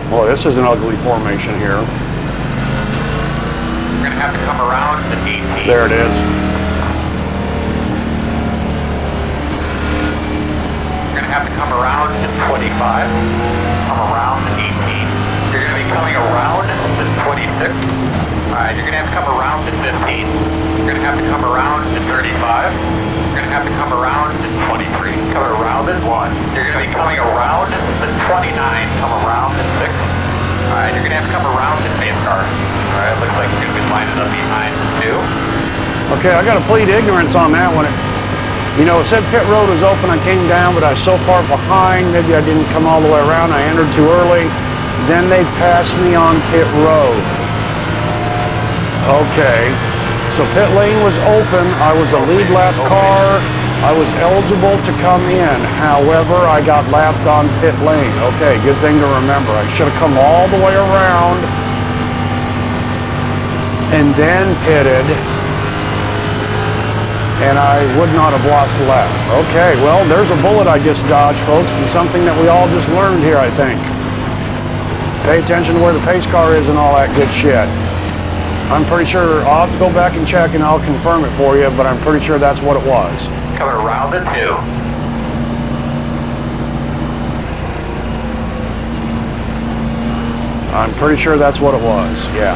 Boy, this is an ugly formation here. You're gonna have to come around the 18. There it is. You're gonna have to come around to 25. Come around to 18. You're gonna be coming around to 26. Alright, you're gonna have to come around to 15. You're gonna have to come around to 35. You're gonna have to come around to 23. Come around at 1. You're gonna be coming around to 29. Come around to 6. Alright, you're gonna have to come around to Nascar. Alright, looks like you're gonna be lining up behind 2. Okay, I gotta plead ignorance on that one. You know, it said pit road was open, I came down, but I was so far behind, maybe I didn't come all the way around, I entered too early. Then they passed me on pit road. Okay, so pit lane was open, I was a lead lap car, I was eligible to come in. However, I got lapped on pit lane. Okay, good thing to remember. I should have come all the way around and then pitted, and I would not have lost a lap. Okay, well, there's a bullet I just dodged, folks, and something that we all just learned here, I think. Pay attention to where the pace car is and all that good shit. I'm pretty sure, I'll have to go back and check and I'll confirm it for you, but I'm pretty sure that's what it was. Coming around the 2. I'm pretty sure that's what it was, yeah.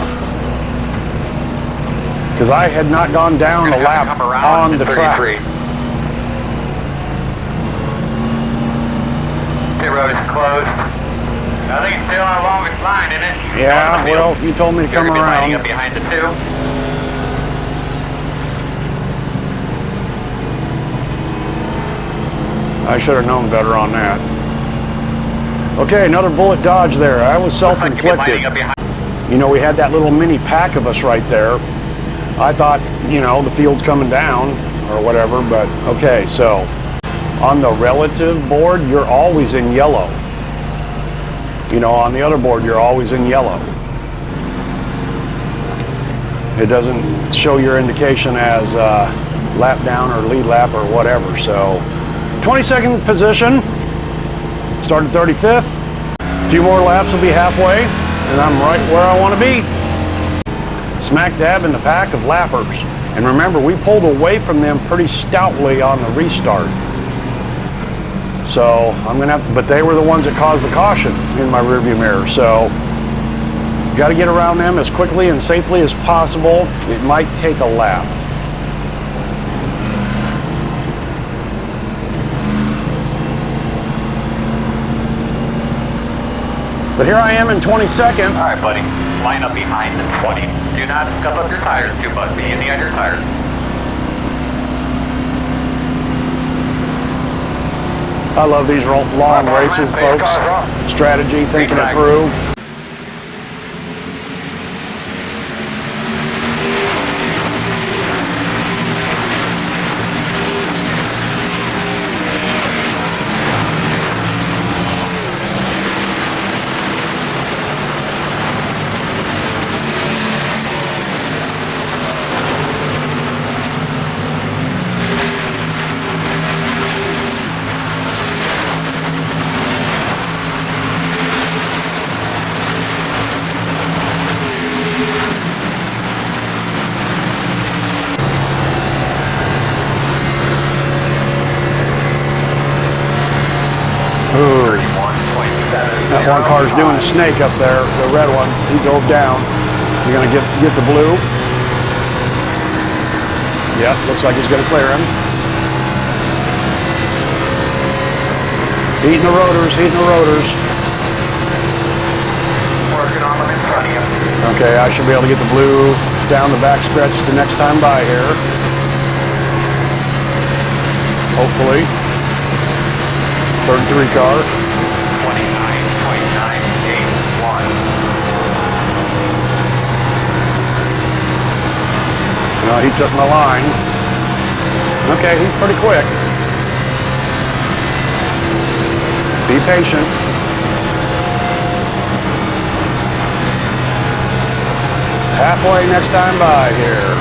Because I had not gone down a lap on the track. Pit road is closed. I think it's still our longest line, isn't it? Yeah, well, you told me to come You're gonna be lining around. up behind the 2. I should have known better on that. Okay, another bullet dodge there. I was self-inflicted. You know, we had that little mini pack of us right there. I thought, you know, the field's coming down or whatever, but okay, so on the relative board, you're always in yellow. You know, on the other board, you're always in yellow. It doesn't show your indication as lap down or lead lap or whatever, so 22nd position, started 35th. A few more laps will be halfway, and I'm right where I want to be. Smack dab in the pack of lappers. And remember, we pulled away from them pretty stoutly on the restart. So I'm gonna have, but they were the ones that caused the caution in my rearview mirror. So got to get around them as quickly and safely as possible. It might take a lap. But here I am in 22nd. All right, buddy. Line up behind the 20. Do not scuff up your tires too much. Be easy on your tires. I love these long races, folks. Strategy, thinking it through. That one car's doing a snake up there, the red one. He drove down. Is he gonna get the blue? Yep, looks like he's gonna clear him. Heating the rotors, heating the rotors. Working on them in front of you. Okay, I should be able to get the blue down the back stretch the next time by here. Hopefully. 33 car. 29.981. No, he took my line. Okay, he's pretty quick. Be patient. Halfway next time by here.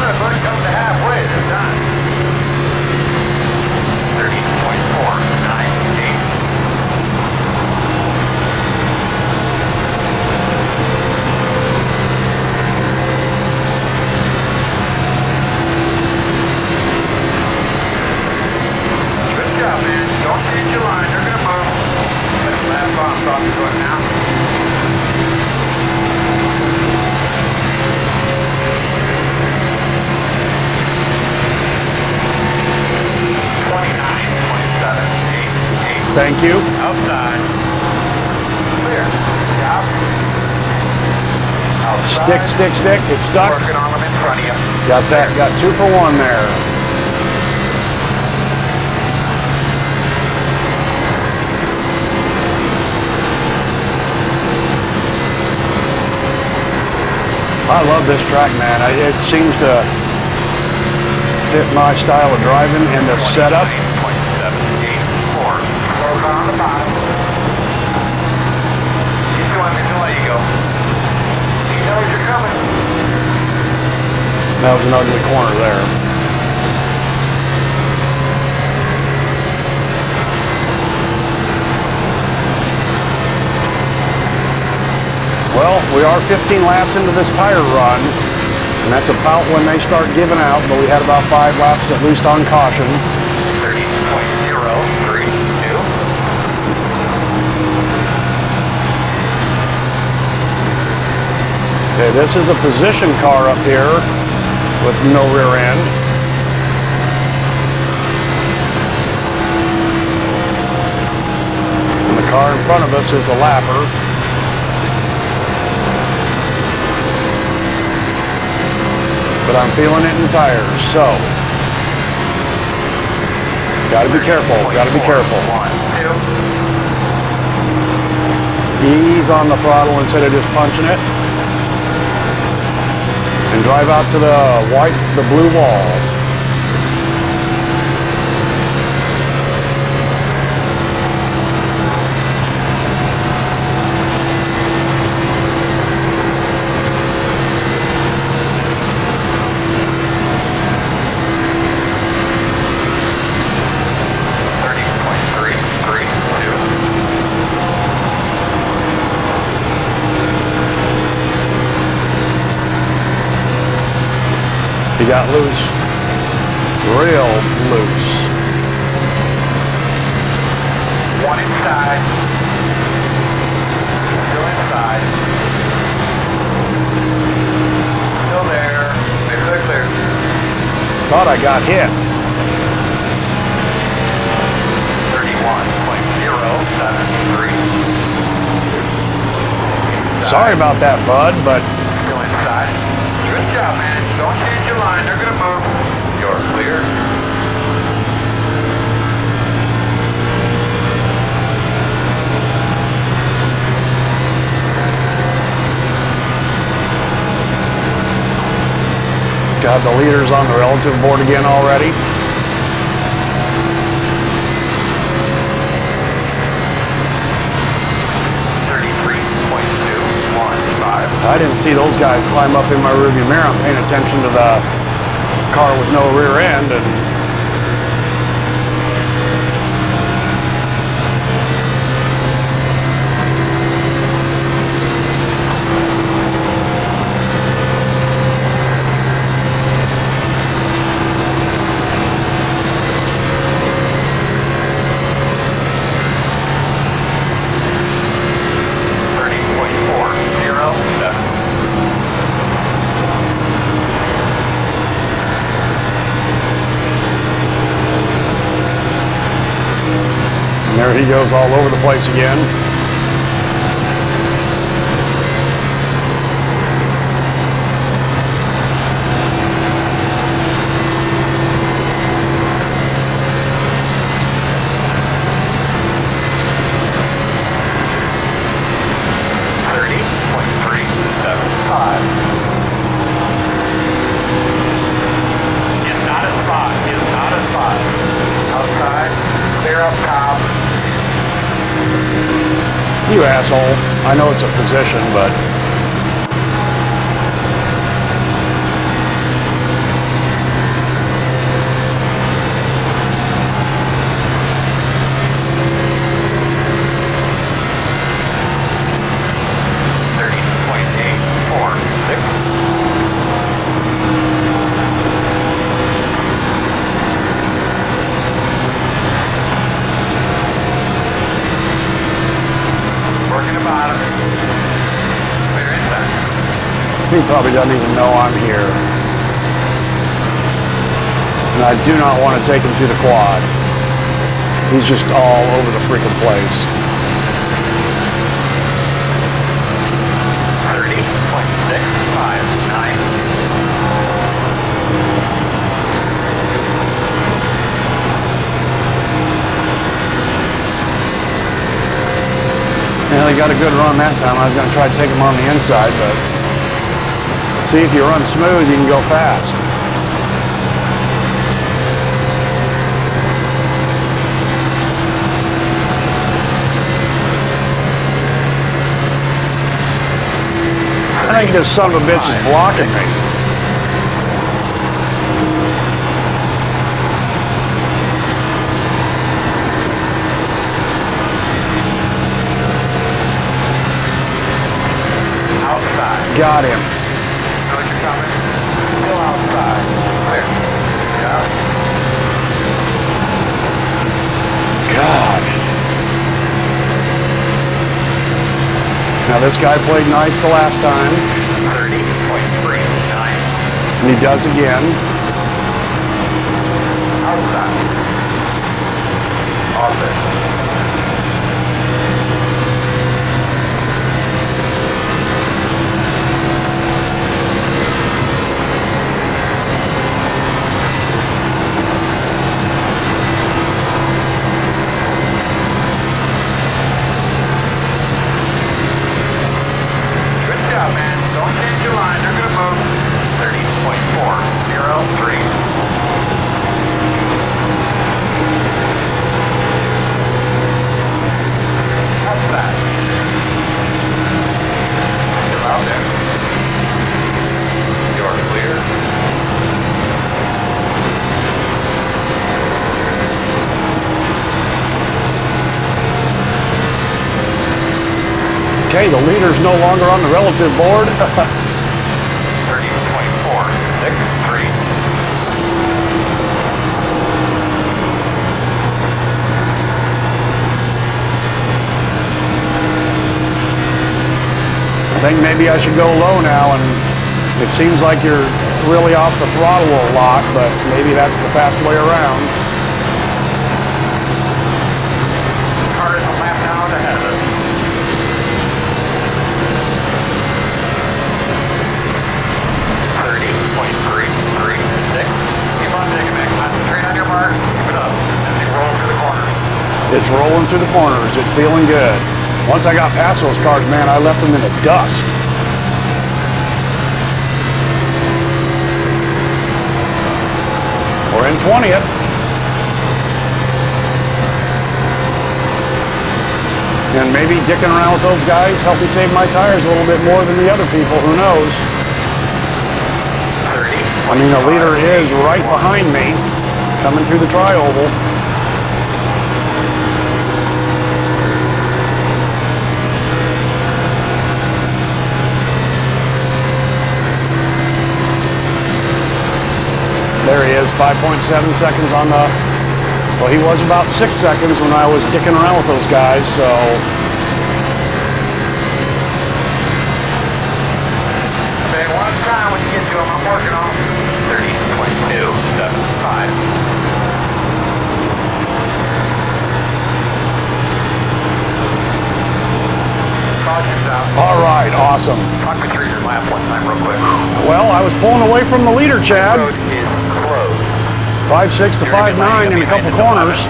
Good, buddy, comes to halfway this time. 30.498. Good job, man. Don't change your line. They're going to move. Let's last off the foot now. Thank you. Outside. Clear. Job. Outside. Stick. It's stuck. Working on them in front of you. Got that. Got 2 for 1 there. I love this track, man. It seems to fit my style of driving and the setup. 29.784. Close on the bottom. Keep going until I let you go. He knows you're coming. That was an ugly corner there. Well, we are 15 laps into this tire run, and that's about when they start giving out, but we had about 5 laps at least on caution. 30.032. Okay, this is a position car up here with no rear end. And the car in front of us is a lapper. But I'm feeling it in tires, so gotta be careful, gotta be careful. 1, 2. Ease on the throttle instead of just punching it. And drive out to the blue wall. He got loose, real loose. 1 inside. Still inside. Still there. Clear. Thought I got hit. 31.073. Sorry about that, bud, but Still inside. Good job, man. Don't change your line. They're going to move. You're clear. got the leaders on the relative board again already. I didn't see those guys climb up in my rearview mirror. I'm paying attention to the car with no rear end, and There he goes all over the place again. You asshole. I know it's a position, but... He probably doesn't even know I'm here. And I do not want to take him to the quad. He's just all over the freaking place. 30.659. Yeah, he got a good run that time. I was going to try to take him on the inside, but... See, if you run smooth, you can go fast. I think this son of a bitch is blocking me. Outside. Got him. Still outside. Clear. Yeah. God. Now this guy played nice the last time. 30.39. And he does again. Outside. Offset. Okay, the leader's no longer on the relative board. 30.463. I think maybe I should go low now, and it seems like you're really off the throttle a lot, but maybe that's the fast way around. Car is a lap down ahead of us. 30.336. Keep on digging, man. Concentrate on your mark. Keep it up. And they roll through the corners. It's rolling through the corners. It's feeling good. Once I got past those cars, man, I left them in the dust. We're in 20th. And maybe dicking around with those guys help me save my tires a little bit more than the other people. Who knows? 30. I mean, the leader is right behind me, coming through the tri-oval. There he is, 5.7 seconds on the... Well, he was about 6 seconds when I was dicking around with those guys, so... Okay, one time when you get to him, I'm working on 30.275. Awesome. Talk me through your lap one time real quick. Well, I was pulling away from the leader, Chad. Road is closed. 5.6 to 5.9 in a couple corners.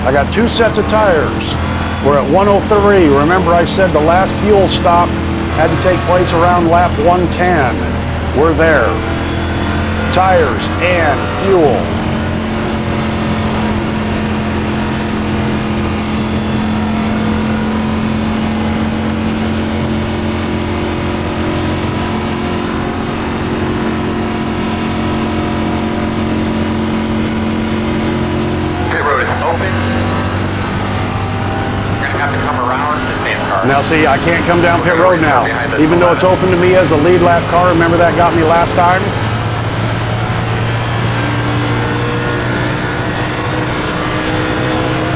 I got 2 sets of tires. We're at 103. Remember I said the last fuel stop had to take place around lap 110. We're there. Tires and fuel. Now see, I can't come down pit road now. Even though it's open to me as a lead lap car, remember that got me last time?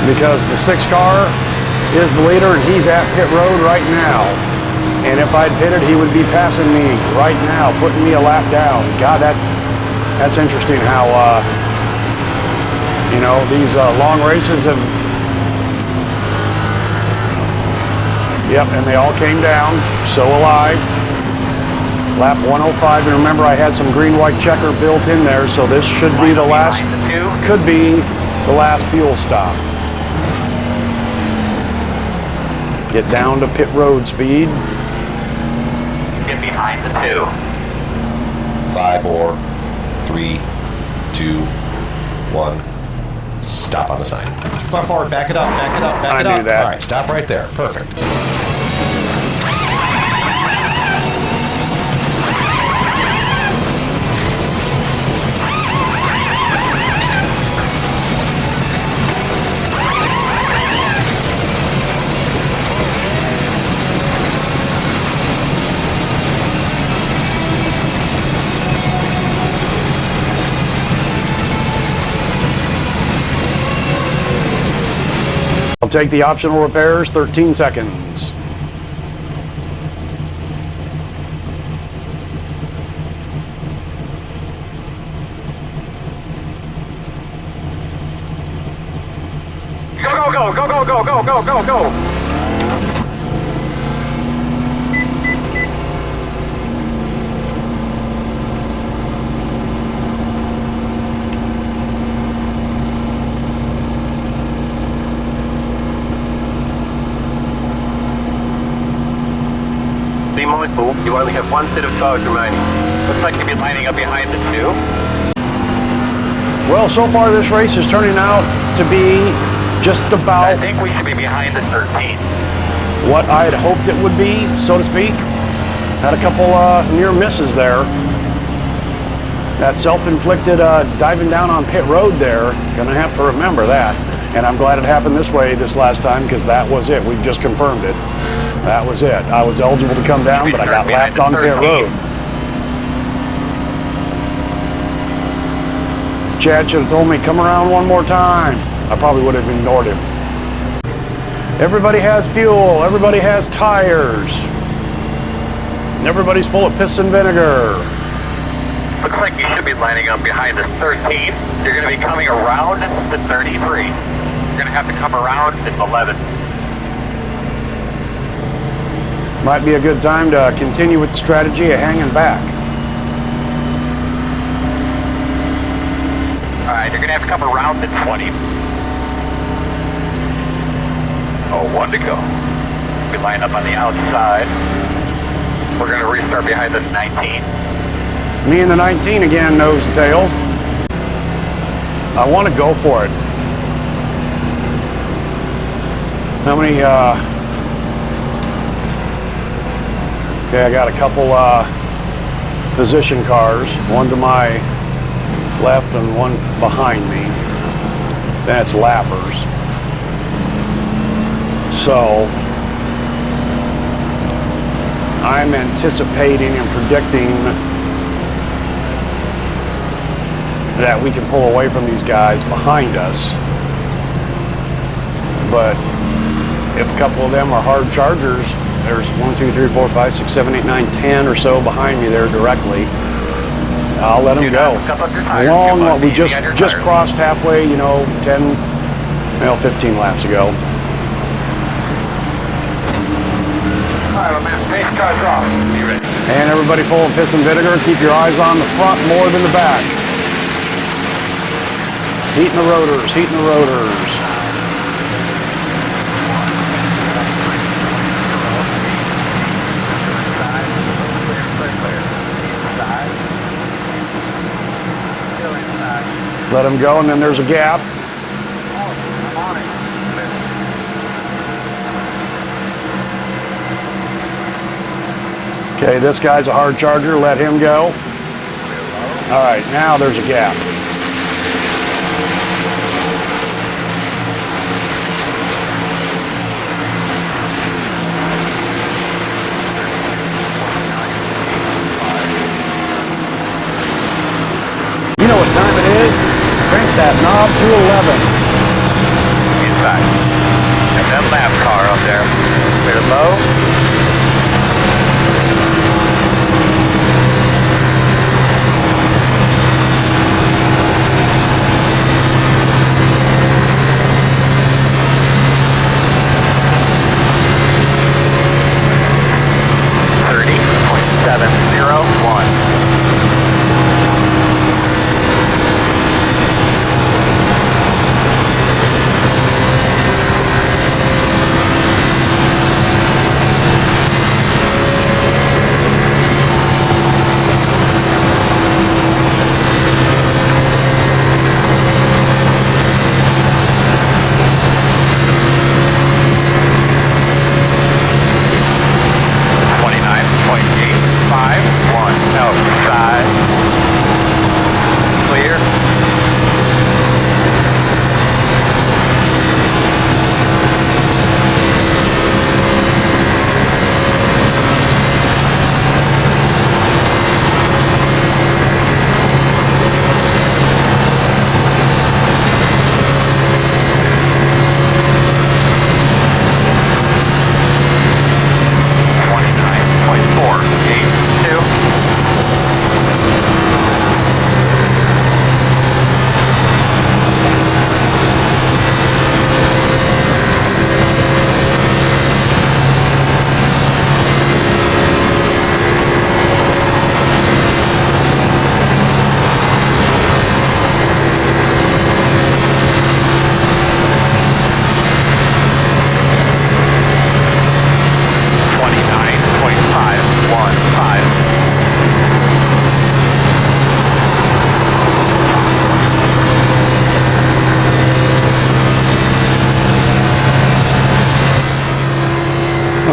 Because the 6 car is the leader and he's at pit road right now. And if I'd pitted, he would be passing me right now, putting me a lap down. God, that's interesting how, you know, these long races have... Yep, and they all came down. So will I. Lap 105, and remember I had some green-white checker built in there, so this should be the last, could be the last fuel stop. Get down to pit road speed. Get behind the 2. 5, 4, 3, 2, 1. Stop on the sign. Too far forward, back it up, back it up, back it up. I knew that. All right, stop right there. Perfect. I'll take the optional repairs, 13 seconds. Go, go, go, go, go, go, go, go, go. Be mindful, you only have 1 set of tires remaining. Looks like you'll be lining up behind the 2. Well, so far this race is turning out to be just about... I think we should be behind the 13. What I had hoped it would be, so to speak. Had a couple near misses there. That self-inflicted diving down on pit road there, gonna have to remember that. And I'm glad it happened this way this last time because that was it. We've just confirmed it. That was it. I was eligible to come down, but I got lapped on pit road. Chad should have told me, come around one more time. I probably would have ignored him. Everybody has fuel. Everybody has tires. And everybody's full of piss and vinegar. Looks like you should be lining up behind the 13. You're going to be coming around the 33. You're going to have to come around the 11. Might be a good time to continue with the strategy of hanging back. Alright, you're going to have to come around the 20. Oh, 1 to go. We line up on the outside. We're going to restart behind the 19. Me and the 19 again, nose to tail. I want to go for it. How many, okay, I got a couple position cars, one to my left and one behind me. That's lappers. So I'm anticipating and predicting that we can pull away from these guys behind us but if a couple of them are hard chargers, there's 1, 2, 3, 4, 5, 6, 7, 8, 9, 10 or so behind me there directly. I'll let them go. Long, we just crossed halfway, you know, 10, well, 15 laps ago. All right, man, pace car's off. You ready? And everybody full of piss and vinegar. Keep your eyes on the front more than the back. Heating the rotors, heating the rotors. Let them go, and then there's a gap. Okay, this guy's a hard charger. Let him go. All right, now there's a gap. You know what time it is? Crank that knob to 11. Inside. And that lap car up there. Clear low.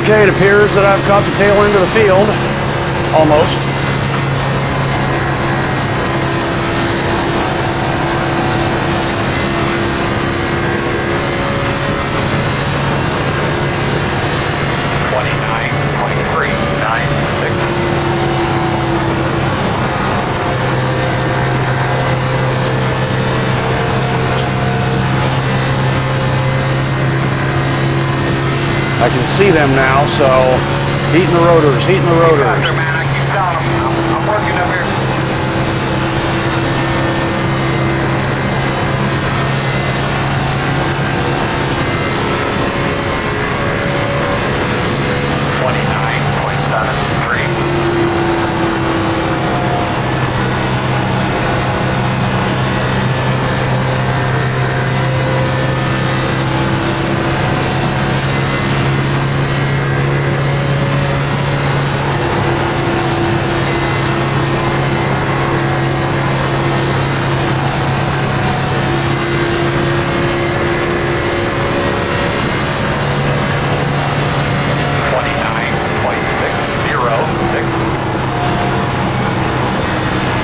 Okay, it appears that I've caught the tail end of the field, almost. I can see them now, so heating the rotors, heating the rotors. Man, I keep telling them, I'm working up here.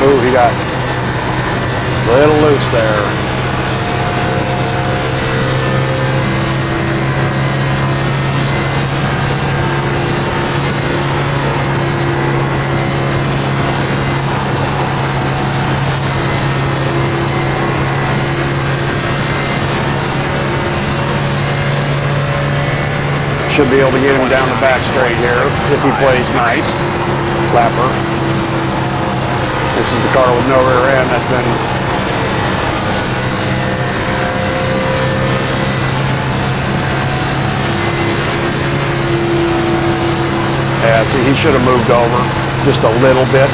Ooh, he got a little loose there. Should be able to get him down the back straight here if he plays nice. Lapper. This is the car with no rear end. That's been... Yeah, see, he should have moved over just a little bit.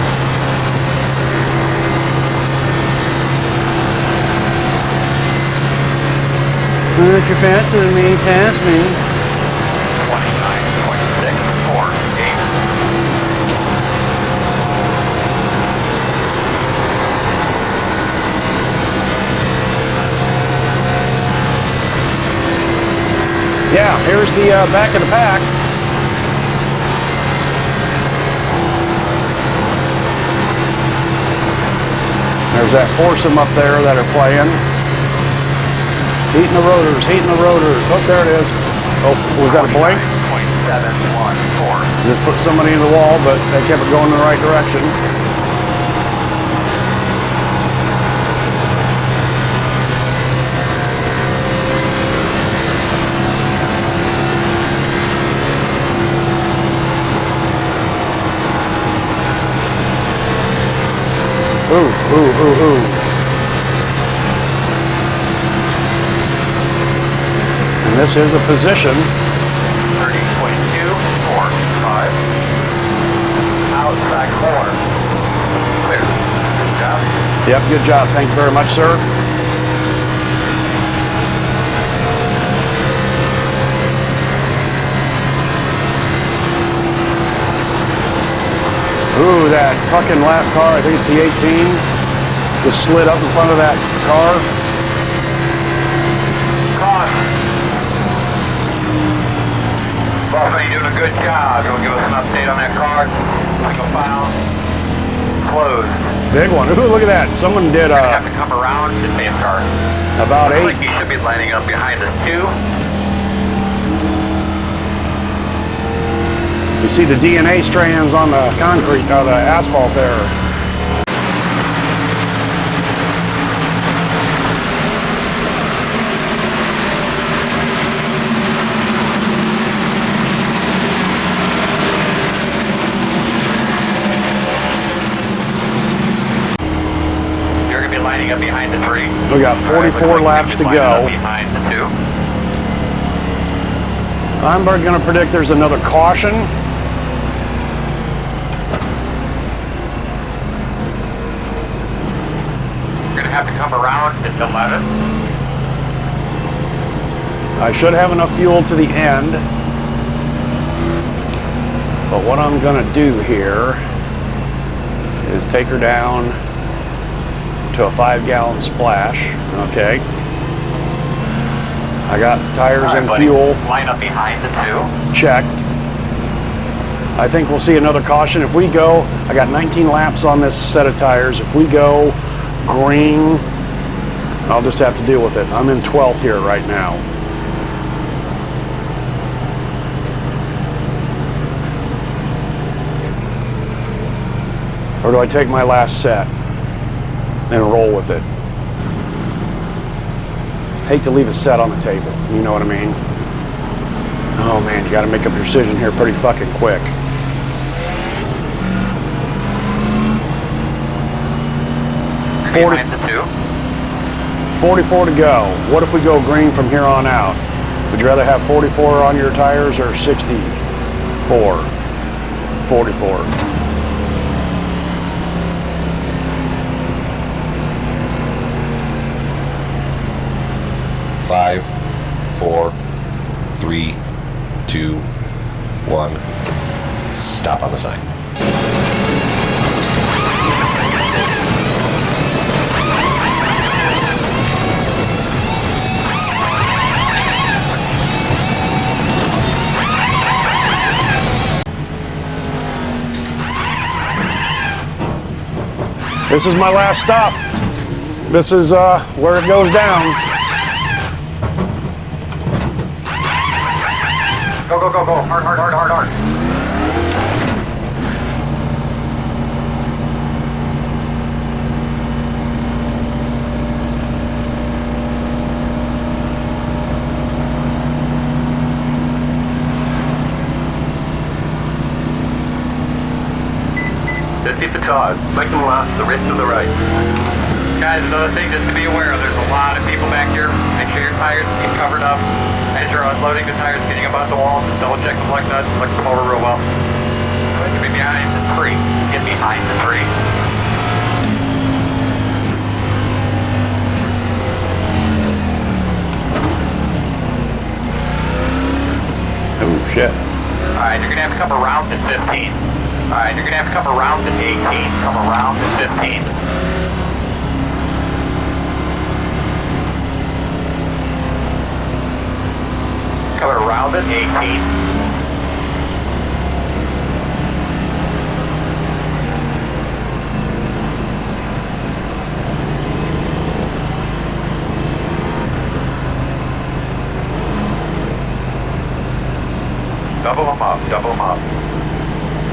If you're faster than me, pass me. 29.648. Yeah, here's the back of the pack. There's that foursome up there that are playing. Heating the rotors, heating the rotors. Oh, there it is. Oh, was that a blink? 49.714. Just put somebody in the wall, but they kept it going in the right direction. Ooh, ooh, ooh, ooh. And this is a position. 30.245. Outside corner. Clear. Good job. Yep, good job. Thank you very much, sir. Ooh, that fucking lap car, I think it's the 18, just slid up in front of that car. Buffalo, you're doing a good job. You want to give us an update on that car? Single file. Closed. Big one. Ooh, look at that. Someone did You're going to have to come around to the car. about Looks 8. like you should be lining up behind us too. You see the DNA strands on the concrete, the asphalt there. You're going to be lining up behind the tree. We got 44 laps to go. Behind the two. I'm going to predict there's another caution. You're going to have to come around to 11. I should have enough fuel to the end. But what I'm going to do here is take her down to a 5-gallon splash. Okay. I got tires All right, and buddy. fuel Line up behind the two. checked. I think we'll see another caution. If we go, I got 19 laps on this set of tires. If we go green, I'll just have to deal with it. I'm in 12th here right now. Or do I take my last set and roll with it? Hate to leave a set on the table, you know what I mean? Oh man, you gotta make up your decision here pretty fucking quick. Behind the two. 44 to go. What if we go green from here on out? Would you rather have 44 on your tires or 64? 44. Five, 4, 3, 2, 1. Stop on the sign. This is my last stop. This is where it goes down. Go, go, go, go. Hard, hard, hard, hard, hard. Just keep the jaws. Make them left, the wrist to the right. Guys, another thing just to be aware of, there's a lot of people back here. Make sure your tires keep covered up. As you're unloading the tires, getting them out the wall, double check the plug nuts, look them over real well. Get behind the tree. Get behind the tree. Oh, shit. Alright, you're going to have to come around to 15. Alright, you're going to have to come around to 18. Come around to 15. Come around at 18. Double them up, double them up.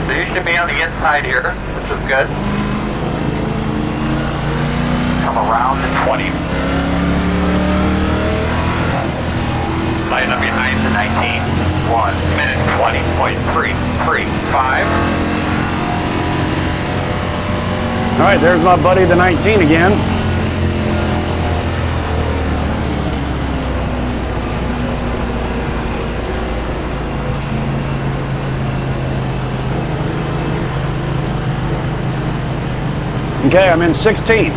So you should be on the inside here, which is good. Come around to 20. Lighten up behind to 19. 1 minute 20.335. All right, there's my buddy, the 19 again. Okay, I'm in 16th.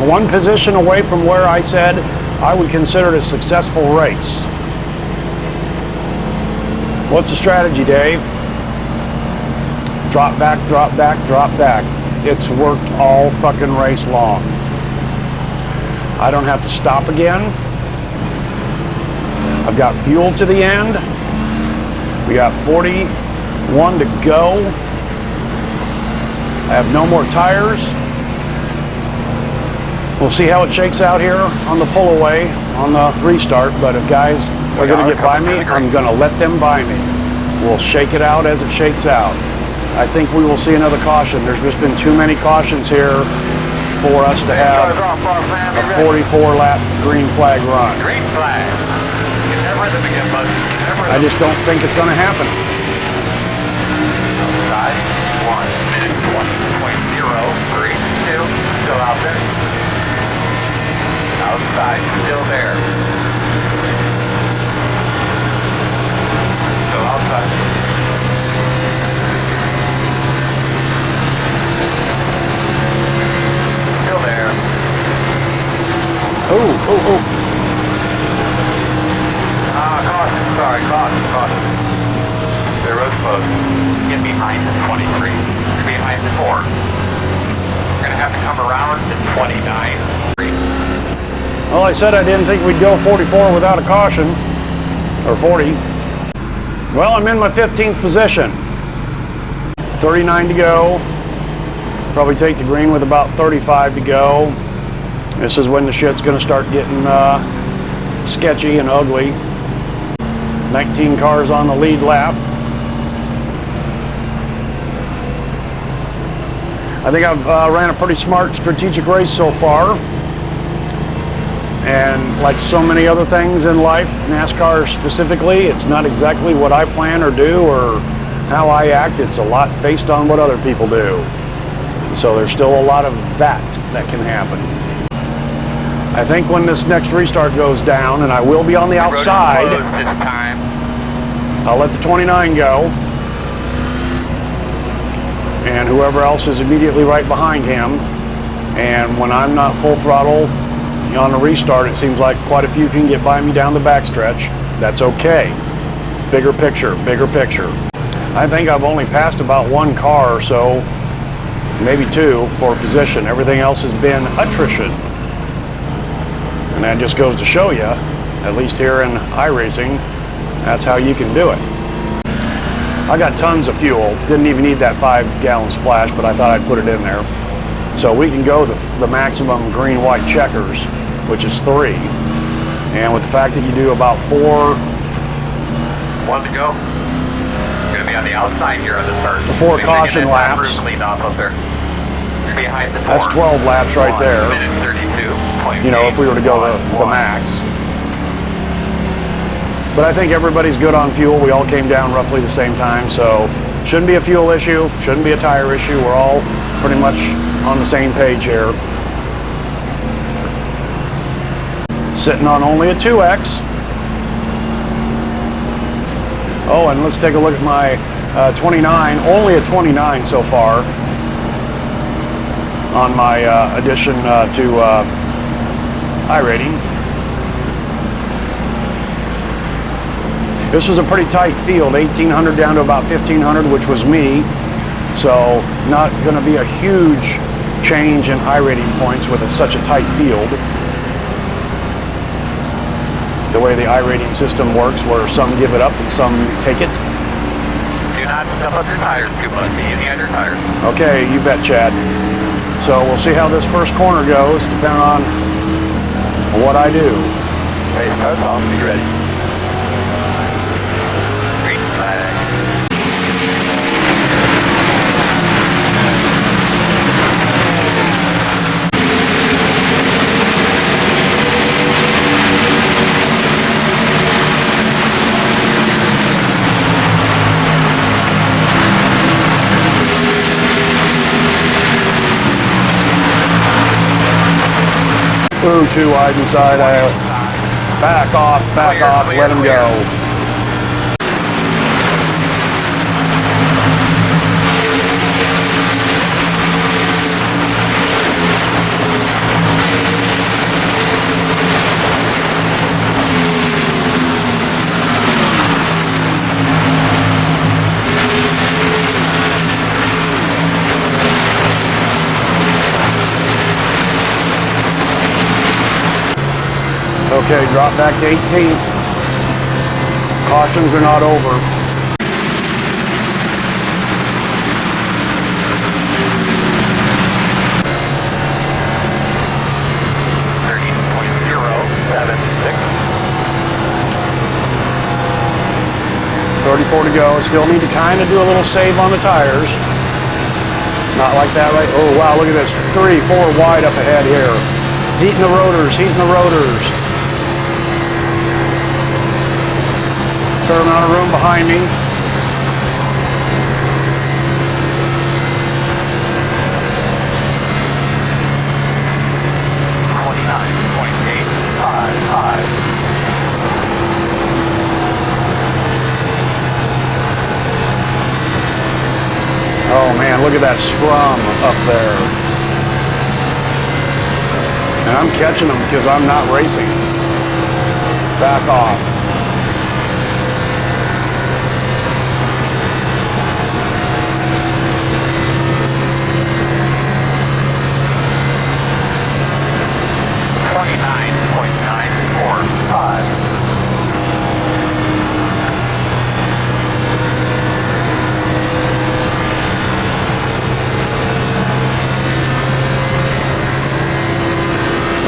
One position away from where I said I would consider it a successful race. What's the strategy, Dave? Drop back, drop back, drop back. It's worked all fucking race long. I don't have to stop again. I've got fuel to the end. We got 41 to go. I have no more tires. We'll see how it shakes out here on the pull away, on the restart, but if guys are going to get by me, I'm going to let them by me. We'll shake it out as it shakes out. I think we will see another caution. There's just been too many cautions here for us to have a 44-lap green flag run. Green flag. I just don't think it's going to happen. Outside, 1 minute 20.032. Still out there. Outside, still there. Still outside. Still there. Oh. Caution, sorry, caution. The road's closed. Get behind the 23. Get behind the 4. We're going to have to come around to 29. Well, I said I didn't think we'd go 44 without a caution, or 40. Well, I'm in my 15th position. 39 to go. Probably take the green with about 35 to go. This is when the shit's going to start getting sketchy and ugly. 19 cars on the lead lap. I think I've ran a pretty smart strategic race so far. And like so many other things in life, NASCAR specifically, it's not exactly what I plan or do or how I act. It's a lot based on what other people do. So there's still a lot of that can happen. I think when this next restart goes down, and I will be on the outside, I'll let the 29 go. And whoever else is immediately right behind him. And when I'm not full throttle on the restart, it seems like quite a few can get by me down the backstretch. That's okay. Bigger picture, bigger picture. I think I've only passed about one car or so, maybe two, for position. Everything else has been attrition. And that just goes to show you, at least here in iRacing, that's how you can do it. I got tons of fuel. Didn't even need that 5-gallon splash, but I thought I'd put it in there. So we can go the maximum green-white checkers, which is 3. And with the fact that you do about 4... 1 to go. You're going to be on the outside here on the start. 4 caution laps. Cleaned off up there. You're behind the 4. That's 12 laps right there. 1 minute 32. You know, if we were to go the max. But I think everybody's good on fuel. We all came down roughly the same time, so Shouldn't be a fuel issue, shouldn't be a tire issue. We're all pretty much on the same page here. Sitting on only a 2X. Oh, and let's take a look at my 29, only a 29 so far on my addition to iRating. This was a pretty tight field, 1,800 down to about 1,500, which was me. So not going to be a huge change in iRating points with such a tight field. The way the iRating system works, where some give it up and some take it. Do not step up your tires too much. Easy on your tires. Okay, you bet, Chad. So we'll see how this first corner goes, depending on what I do. Okay, start off. Be ready. Green flag. Ooh, too wide inside. Back off, let him go. Okay, drop back to 18th. Cautions are not over. .076. 34 to go. Still need to kind of do a little save on the tires. Not like that, right? Oh, wow, look at this. 3, 4 wide up ahead here. Heating the rotors, heating the rotors. Fair amount of room behind me. Oh man, look at that scrum up there. And I'm catching them because I'm not racing. Back off.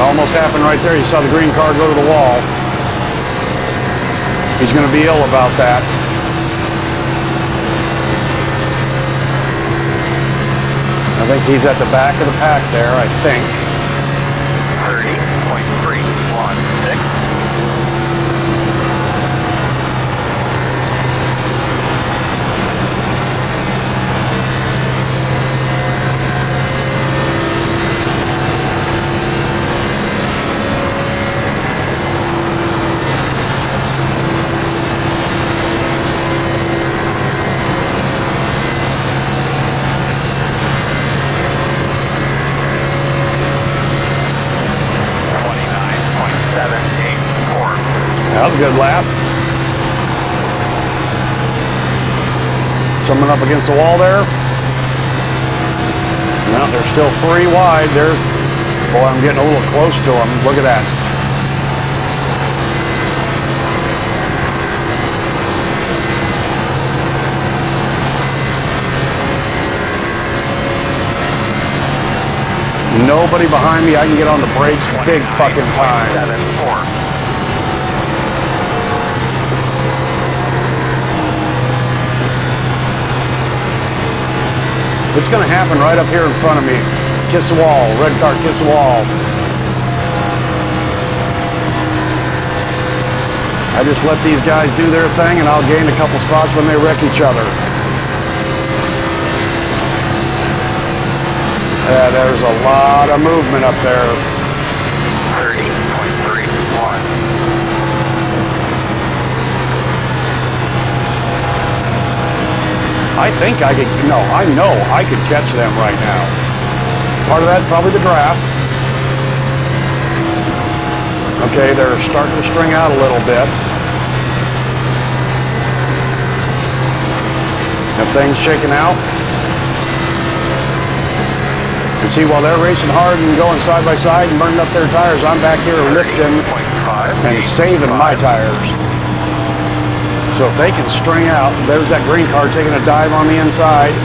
Almost happened right there. You saw the green car go to the wall. He's going to be ill about that. I think he's at the back of the pack there, I think. 30.316. That was a good lap. Someone up against the wall there. No, they're still 3 wide. Boy, I'm getting a little close to them. Look at that. Nobody behind me. I can get on the brakes big fucking time. 7.4. It's going to happen right up here in front of me. Kiss the wall. Red car, kiss the wall. I just let these guys do their thing, and I'll gain a couple spots when they wreck each other. Yeah, there's a lot of movement up there. 30.31. I think I could, no, I know I could catch them right now. Part of that's probably the draft. Okay, they're starting to string out a little bit. Have things shaken out? And see, while they're racing hard and going side by side and burning up their tires, I'm back here lifting and saving my tires. So if they can string out, there's that green car taking a dive on the inside.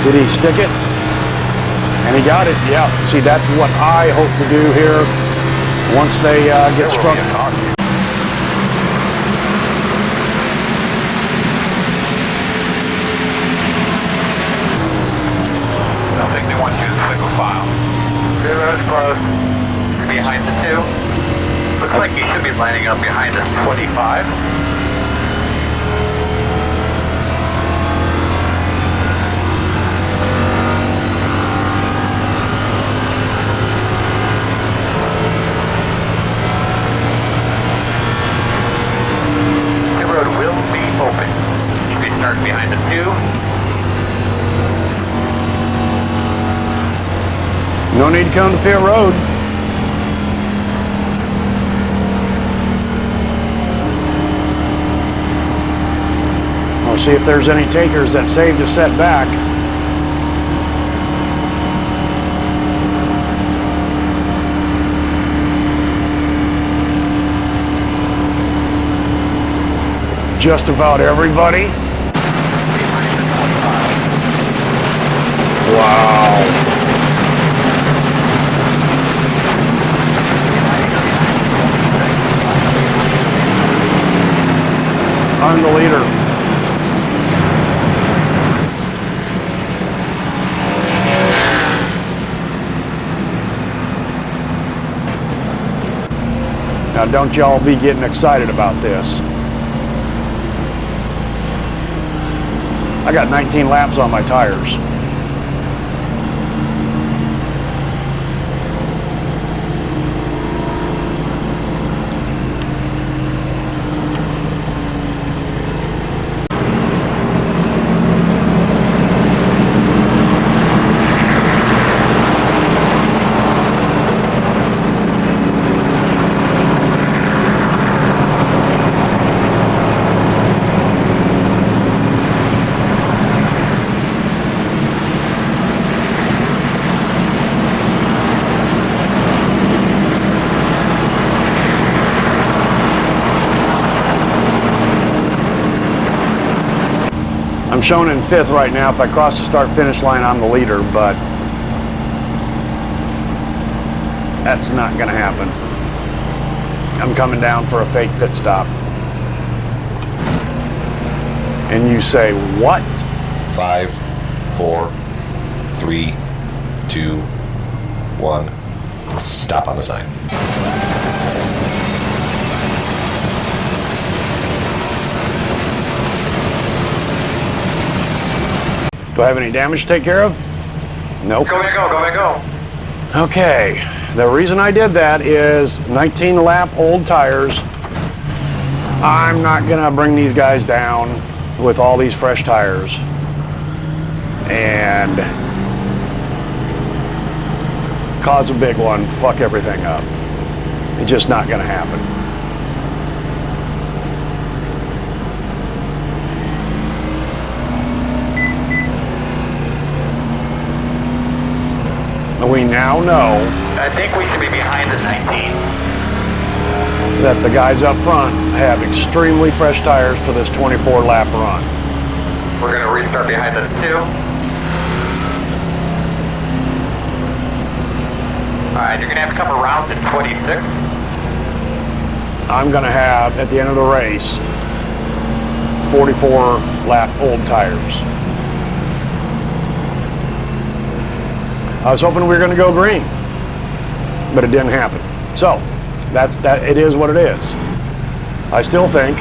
Did he stick it? And he got it, yeah. See, that's what I hope to do here once they get struck. Close. Behind the 2. Looks like he should be lining up behind the 25. The road will be open. Should be starting behind the 2. No need to come to pit road. I'll see if there's any takers that saved a set back. Just about everybody. Wow. I'm the leader. Now don't y'all be getting excited about this. I got 19 laps on my tires. I'm shown in 5th right now. If I cross the start-finish line, I'm the leader, but that's not going to happen. I'm coming down for a fake pit stop. And you say, what? 5, 4, 3, 2, 1. Stop on the sign. Do I have any damage to take care of? Nope. Go back, go back, go. Okay, the reason I did that is 19 lap old tires. I'm not gonna bring these guys down with all these fresh tires and cause a big one, fuck everything up. It's just not gonna happen. We now know I think we should be behind the 19. that the guys up front have extremely fresh tires for this 24 lap run. We're going to restart behind the 2. Alright, you're going to have to come around to 26. I'm going to have, at the end of the race, 44 lap old tires. I was hoping we were going to go green, but it didn't happen. So, that's that. It is what it is. I still think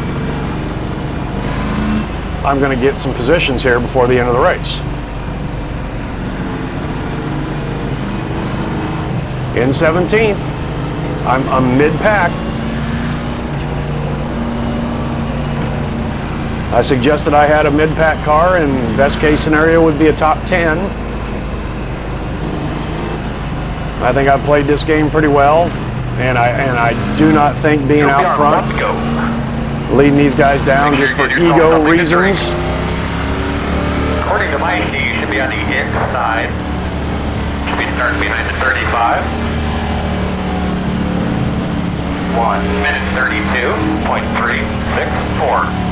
I'm going to get some positions here before the end of the race. in 17th. I'm mid-pack. I suggested I had a mid-pack car, and best case scenario would be a top 10. I think I played this game pretty well, and I do not think being out front, leading these guys down just for ego reasons. According to my sheet, you should be on the inside. Should be starting behind the 35. 1 minute 32.364.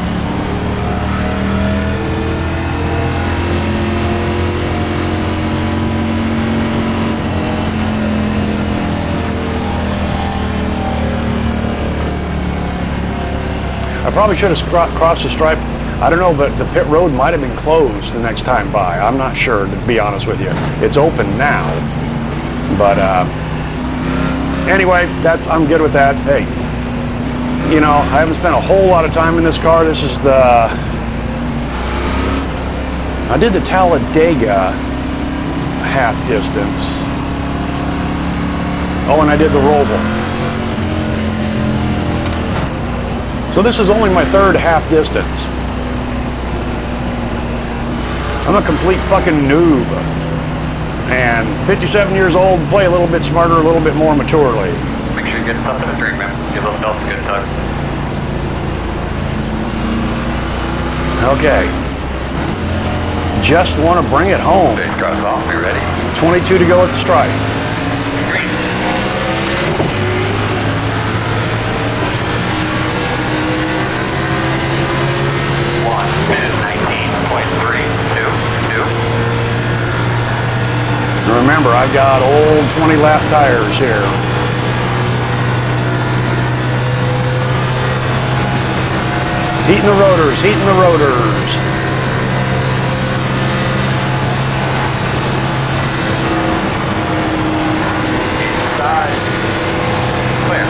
I probably should have crossed the stripe. I don't know, but the pit road might have been closed the next time by. I'm not sure, to be honest with you. It's open now. But anyway, I'm good with that. Hey, you know, I haven't spent a whole lot of time in this car. This is I did the Talladega half distance. Oh, and I did the Roval. So this is only my third half distance. I'm a complete fucking noob. And 57 years old, play a little bit smarter, a little bit more maturely. Make sure you get something to drink, man. Give those belts a good tug. Okay. Just want to bring it home. Stage cross off, be ready. 22 to go at the stripe. Green. 1 minute 19.322. Remember, I've got old 20-lap tires here. Heating the rotors, heating the rotors. Inside. Clear.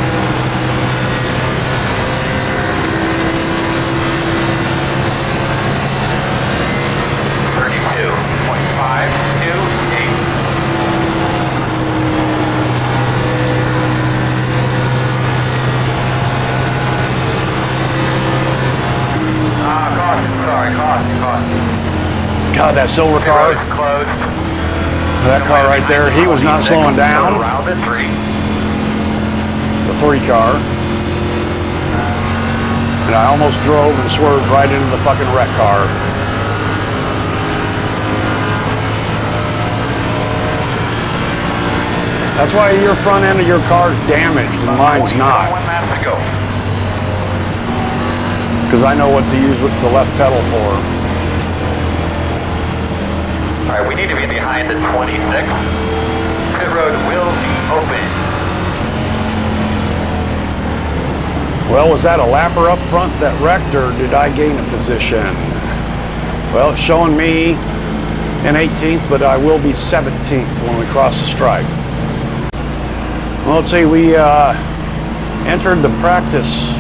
God, that silver car. Closed. That car right there, he was not slowing down. Around at 3. The 3 car. And I almost drove and swerved right into the fucking wreck car. That's why your front end of your car is damaged and mine's not. Because I know what to use with the left pedal for. All right, we need to be behind the 26. Pit road will be open. Well, was that a lapper up front that wrecked, or did I gain a position? Well, it's showing me an 18th, but I will be 17th when we cross the stripe. Well, let's see, we entered the practice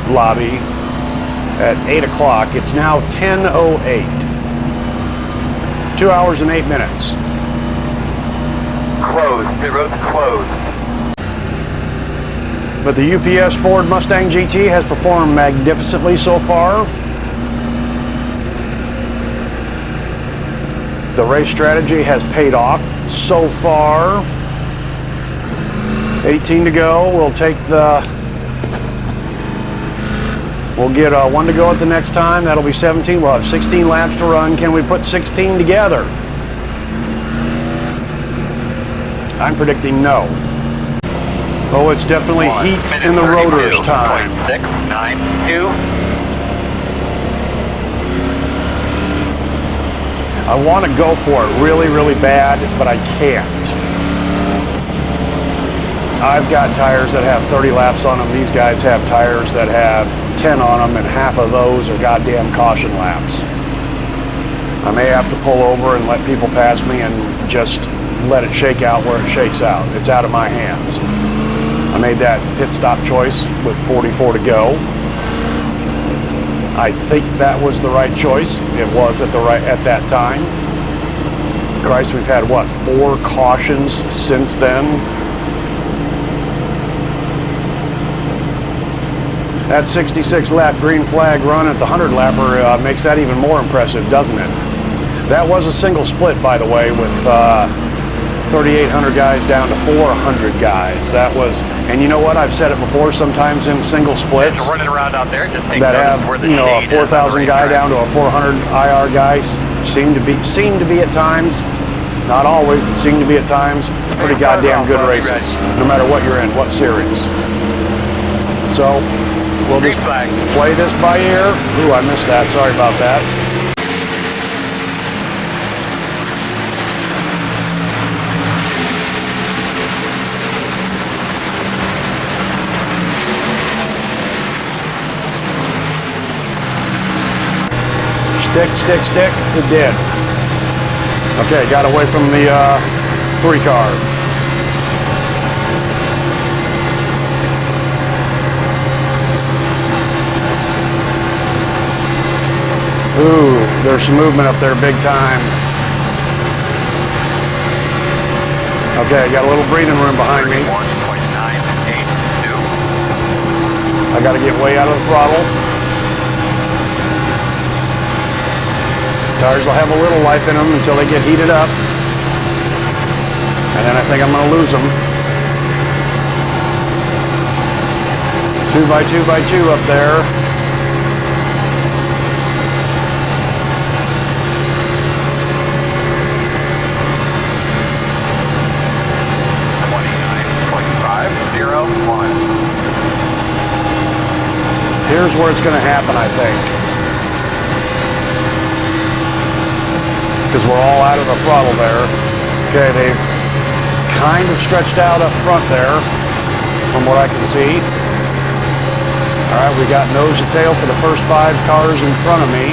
lobby at 8 o'clock. It's now 10:08. 2 hours and 8 minutes. Closed. Pit road's closed. But the UPS Ford Mustang GT has performed magnificently so far. The race strategy has paid off so far. 18 to go. We'll take we'll get 1 to go at the next time. That'll be 17. We'll have 16 laps to run. Can we put 16 together? I'm predicting no. Oh, it's definitely heat in the rotors time. 692. I want to go for it really, really bad, but I can't. I've got tires that have 30 laps on them. These guys have tires that have 10 on them, and half of those are goddamn caution laps. I may have to pull over and let people pass me and just let it shake out where it shakes out. It's out of my hands. I made that pit stop choice with 44 to go. I think that was the right choice. It was at that time. Christ, we've had, what, 4 cautions since then? That 66 lap green flag run at the 100 lapper makes that even more impressive, doesn't it? That was a single split, by the way, with 3,800 guys down to 400 guys. That was, and you know what? I've said it before. Sometimes in single splits It's running around out there, just take that notice have, where the you know, a shade is on the 4,000 guy racetrack. down to a 400 IR guy seem to be at times, not always, but seem to be at times pretty goddamn good races, no matter what you're in, what series. So we'll just play this by ear. Ooh, I missed that. Sorry about that. Stick. It did. Okay, got away from the 3 car. Ooh, there's some movement up there big time. Okay, got a little breathing room behind me. 1.982. I got to get way out of the throttle. Tires will have a little life in them until they get heated up. And then I think I'm going to lose them. 2x2x2 up there. Here's where it's going to happen, I think. Because we're all out of the throttle there. Okay, they've kind of stretched out up front there, from what I can see. All right, we got nose to tail for the first 5 cars in front of me.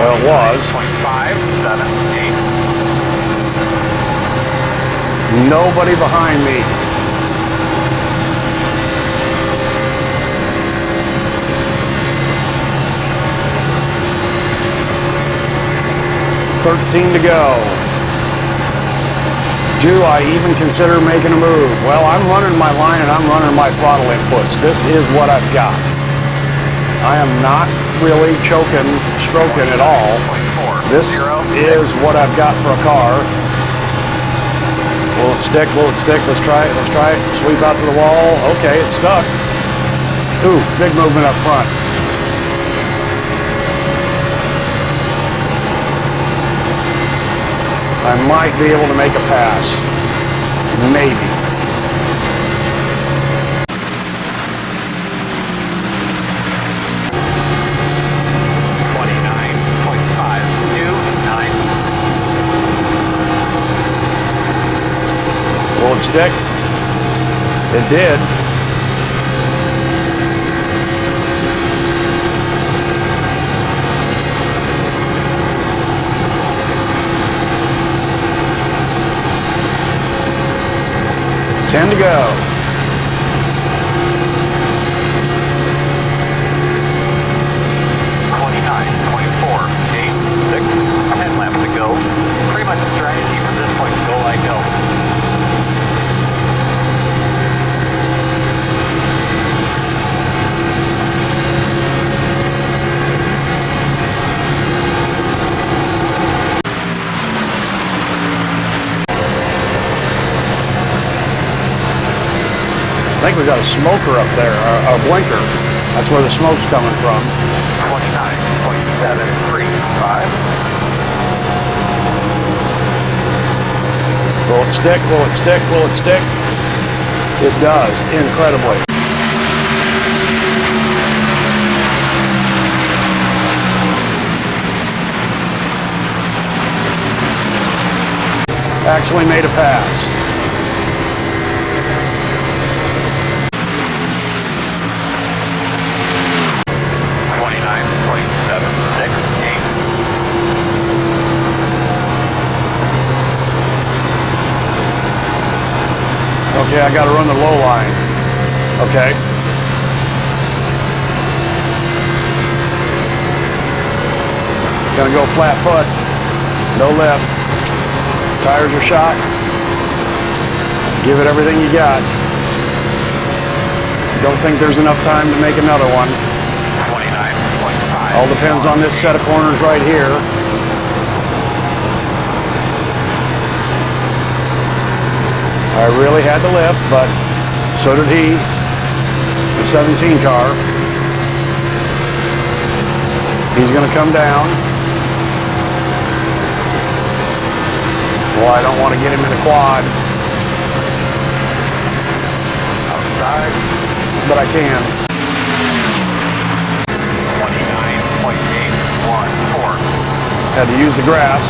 Well, it was. 5, 7, 8. Nobody behind me. $13 to go. Do I even consider making a move? Well, I'm running my line and I'm running my throttle inputs. This is what I've got. I am not really stroking at all. This is what I've got for a car. Will it stick? Will it stick? Let's try it. Sweep out to the wall. Okay, it's stuck. Ooh, big movement up front. I might be able to make a pass. Maybe. Will it stick? It did. $10 to go. Pretty much the strategy from this point to go like go. I think we got a smoker up there, a blinker. That's where the smoke's coming from. 29.735. Will it stick? Will it stick? Will it stick? It does, incredibly. Actually made a pass. Okay, I got to run the low line. Okay. Gonna go flat foot, no lift. Tires are shot. Give it everything you got. Don't think there's enough time to make another one. 29.5. All depends on this set of corners right here. I really had to lift, but so did he. The 17 car. He's going to come down. Well, I don't want to get him in the quad. Outside. But I can. 29.814. Had to use the grass.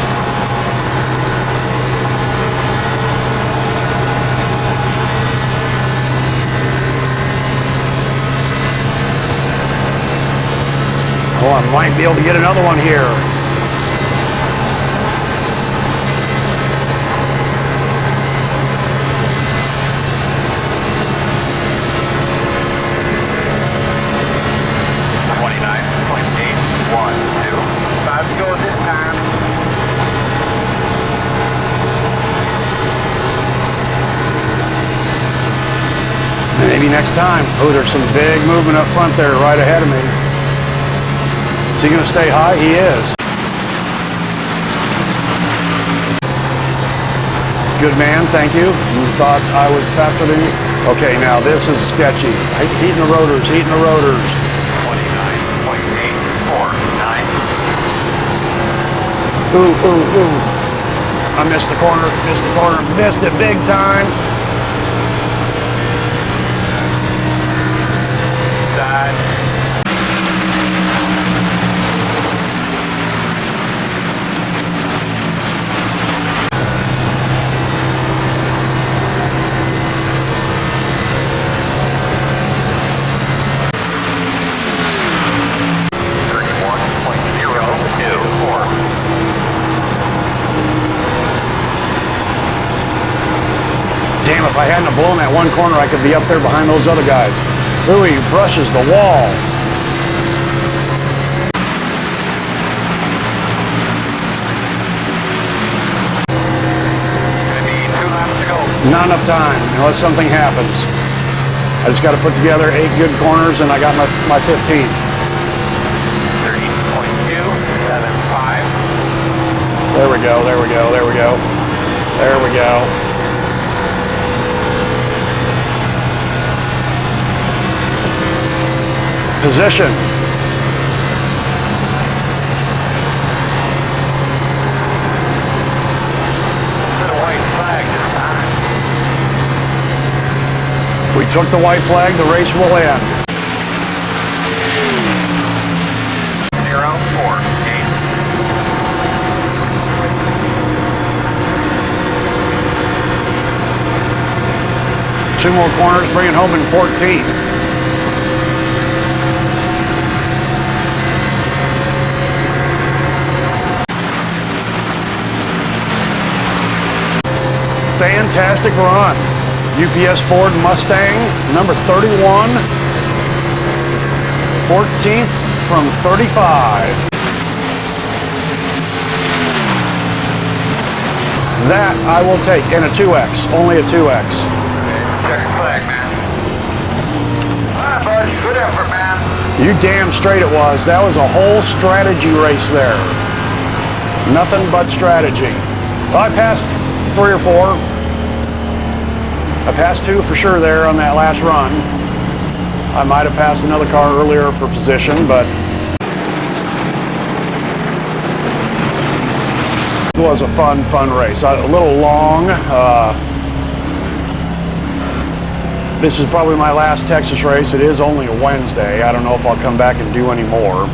Well, I might be able to get another one here. Maybe next time. Oh, there's some big movement up front there right ahead of me. Is he going to stay high? He is. Good man, thank you. You thought I was faster than you? Okay, now this is sketchy. Heating the rotors, heating the rotors. 29.849. Ooh, ooh, ooh. I missed the corner, missed it big time. Side. Damn, if I hadn't have blown that one corner, I could be up there behind those other guys. Ooh, he brushes the wall. Gonna be 2 laps to go. Not enough time, unless something happens. I just got to put together 8 good corners, and I got my 15th. 30.275. There we go, there we go, there we go. There we go. Position. We took the white flag, the race will end. 0.48. 2 more corners, bring it home in 14th. Fantastic run. UPS Ford Mustang, number 31. 14th from 35. That I will take in a 2X, only a 2X. Check the flag, man. All right, bud. Good effort, man. You damn straight it was. That was a whole strategy race there. Nothing but strategy. Well, I passed 3 or 4. I passed 2 for sure there on that last run. I might have passed another car earlier for position, but it was a fun race. A little long. This is probably my last Texas race. It is only a Wednesday. I don't know if I'll come back and do any more.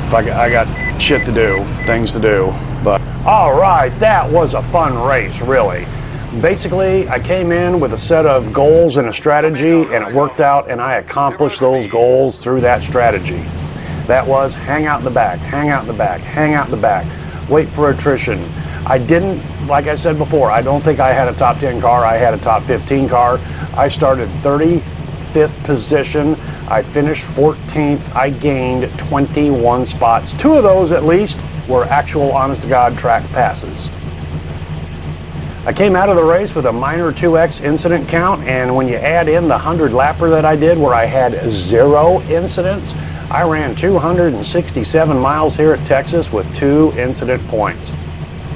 If I got shit to do, things to do. But all right, that was a fun race, really. Basically, I came in with a set of goals and a strategy, and it worked out, and I accomplished those goals through that strategy. That was hang out in the back, hang out in the back, hang out in the back, wait for attrition. I didn't, like I said before, I don't think I had a top 10 car. I had a top 15 car. I started 35th position. I finished 14th. I gained 21 spots. 2 of those, at least, were actual honest-to-God track passes. I came out of the race with a minor 2x incident count, and when you add in the 100 lapper that I did where I had 0 incidents, I ran 267 miles here at Texas with 2 incident points.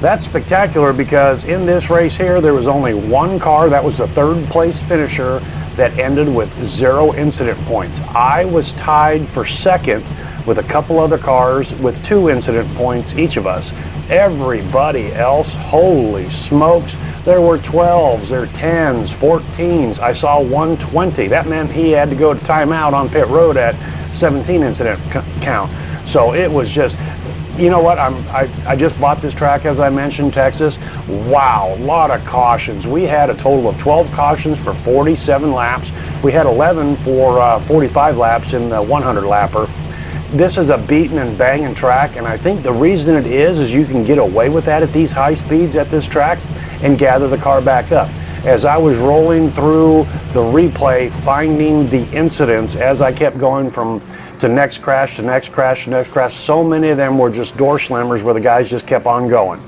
That's spectacular because in this race here there was only 1 car, that was the 3rd place finisher, that ended with 0 incident points. I was tied for 2nd with a couple other cars with 2 incident points each of us. Everybody else, holy smokes, there were 12s, there were 10s, 14s. I saw 120. That meant he had to go to timeout on pit road at 17 incident count. So it was just, you know what, I just bought this track, as I mentioned, Texas. Wow, a lot of cautions. We had a total of 12 cautions for 47 laps. We had 11 for 45 laps in the 100 lapper. This is a beating and banging track, and I think the reason it is you can get away with that at these high speeds at this track and gather the car back up. As I was rolling through the replay, finding the incidents as I kept going from to next crash to next crash to next crash, so many of them were just door slammers where the guys just kept on going.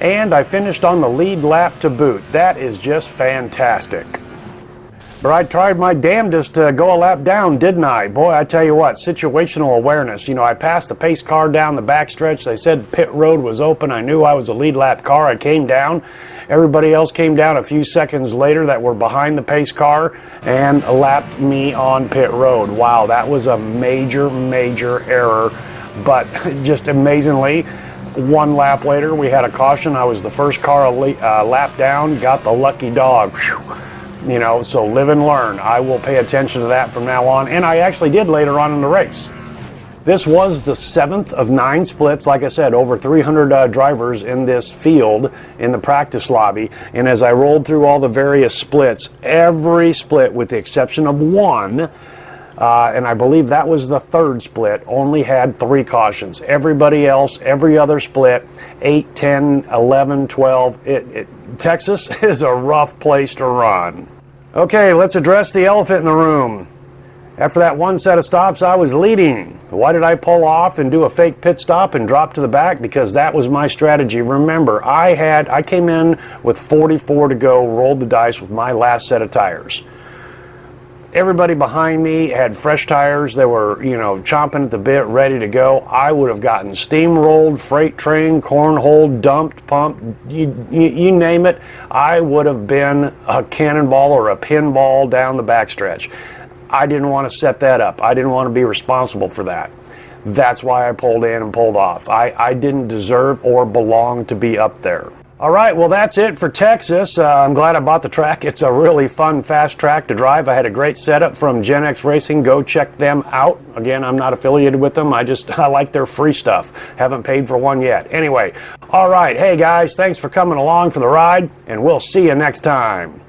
And I finished on the lead lap to boot. That is just fantastic. But I tried my damnedest to go a lap down, didn't I? Boy, I tell you what, situational awareness. You know, I passed the pace car down the backstretch. They said pit road was open. I knew I was a lead lap car. I came down. Everybody else came down a few seconds later that were behind the pace car and lapped me on pit road. Wow, that was a major, major error. But just amazingly, 1 lap later, we had a caution. I was the first car a lap down, got the lucky dog. Whew. You know, so live and learn. I will pay attention to that from now on, and I actually did later on in the race. This was the 7th of 9 splits. Like I said, over 300 drivers in this field in the practice lobby, and as I rolled through all the various splits, every split with the exception of 1, and I believe that was the 3rd split, only had 3 cautions. Everybody else, every other split, 8, 10, 11, 12. Texas is a rough place to run. Okay, let's address the elephant in the room. After that 1 set of stops, I was leading. Why did I pull off and do a fake pit stop and drop to the back? Because that was my strategy. Remember, I came in with 44 to go, rolled the dice with my last set of tires. Everybody behind me had fresh tires. They were, you know, chomping at the bit, ready to go. I would have gotten steamrolled, freight train, cornhole, dumped, pumped, you name it. I would have been a cannonball or a pinball down the backstretch. I didn't want to set that up. I didn't want to be responsible for that. That's why I pulled in and pulled off. I didn't deserve or belong to be up there. All right, well, that's it for Texas. I'm glad I bought the track. It's a really fun, fast track to drive. I had a great setup from GENX Racing. Go check them out. Again, I'm not affiliated with them. I like their free stuff. Haven't paid for one yet. Anyway, all right. Hey, guys, thanks for coming along for the ride, and we'll see you next time.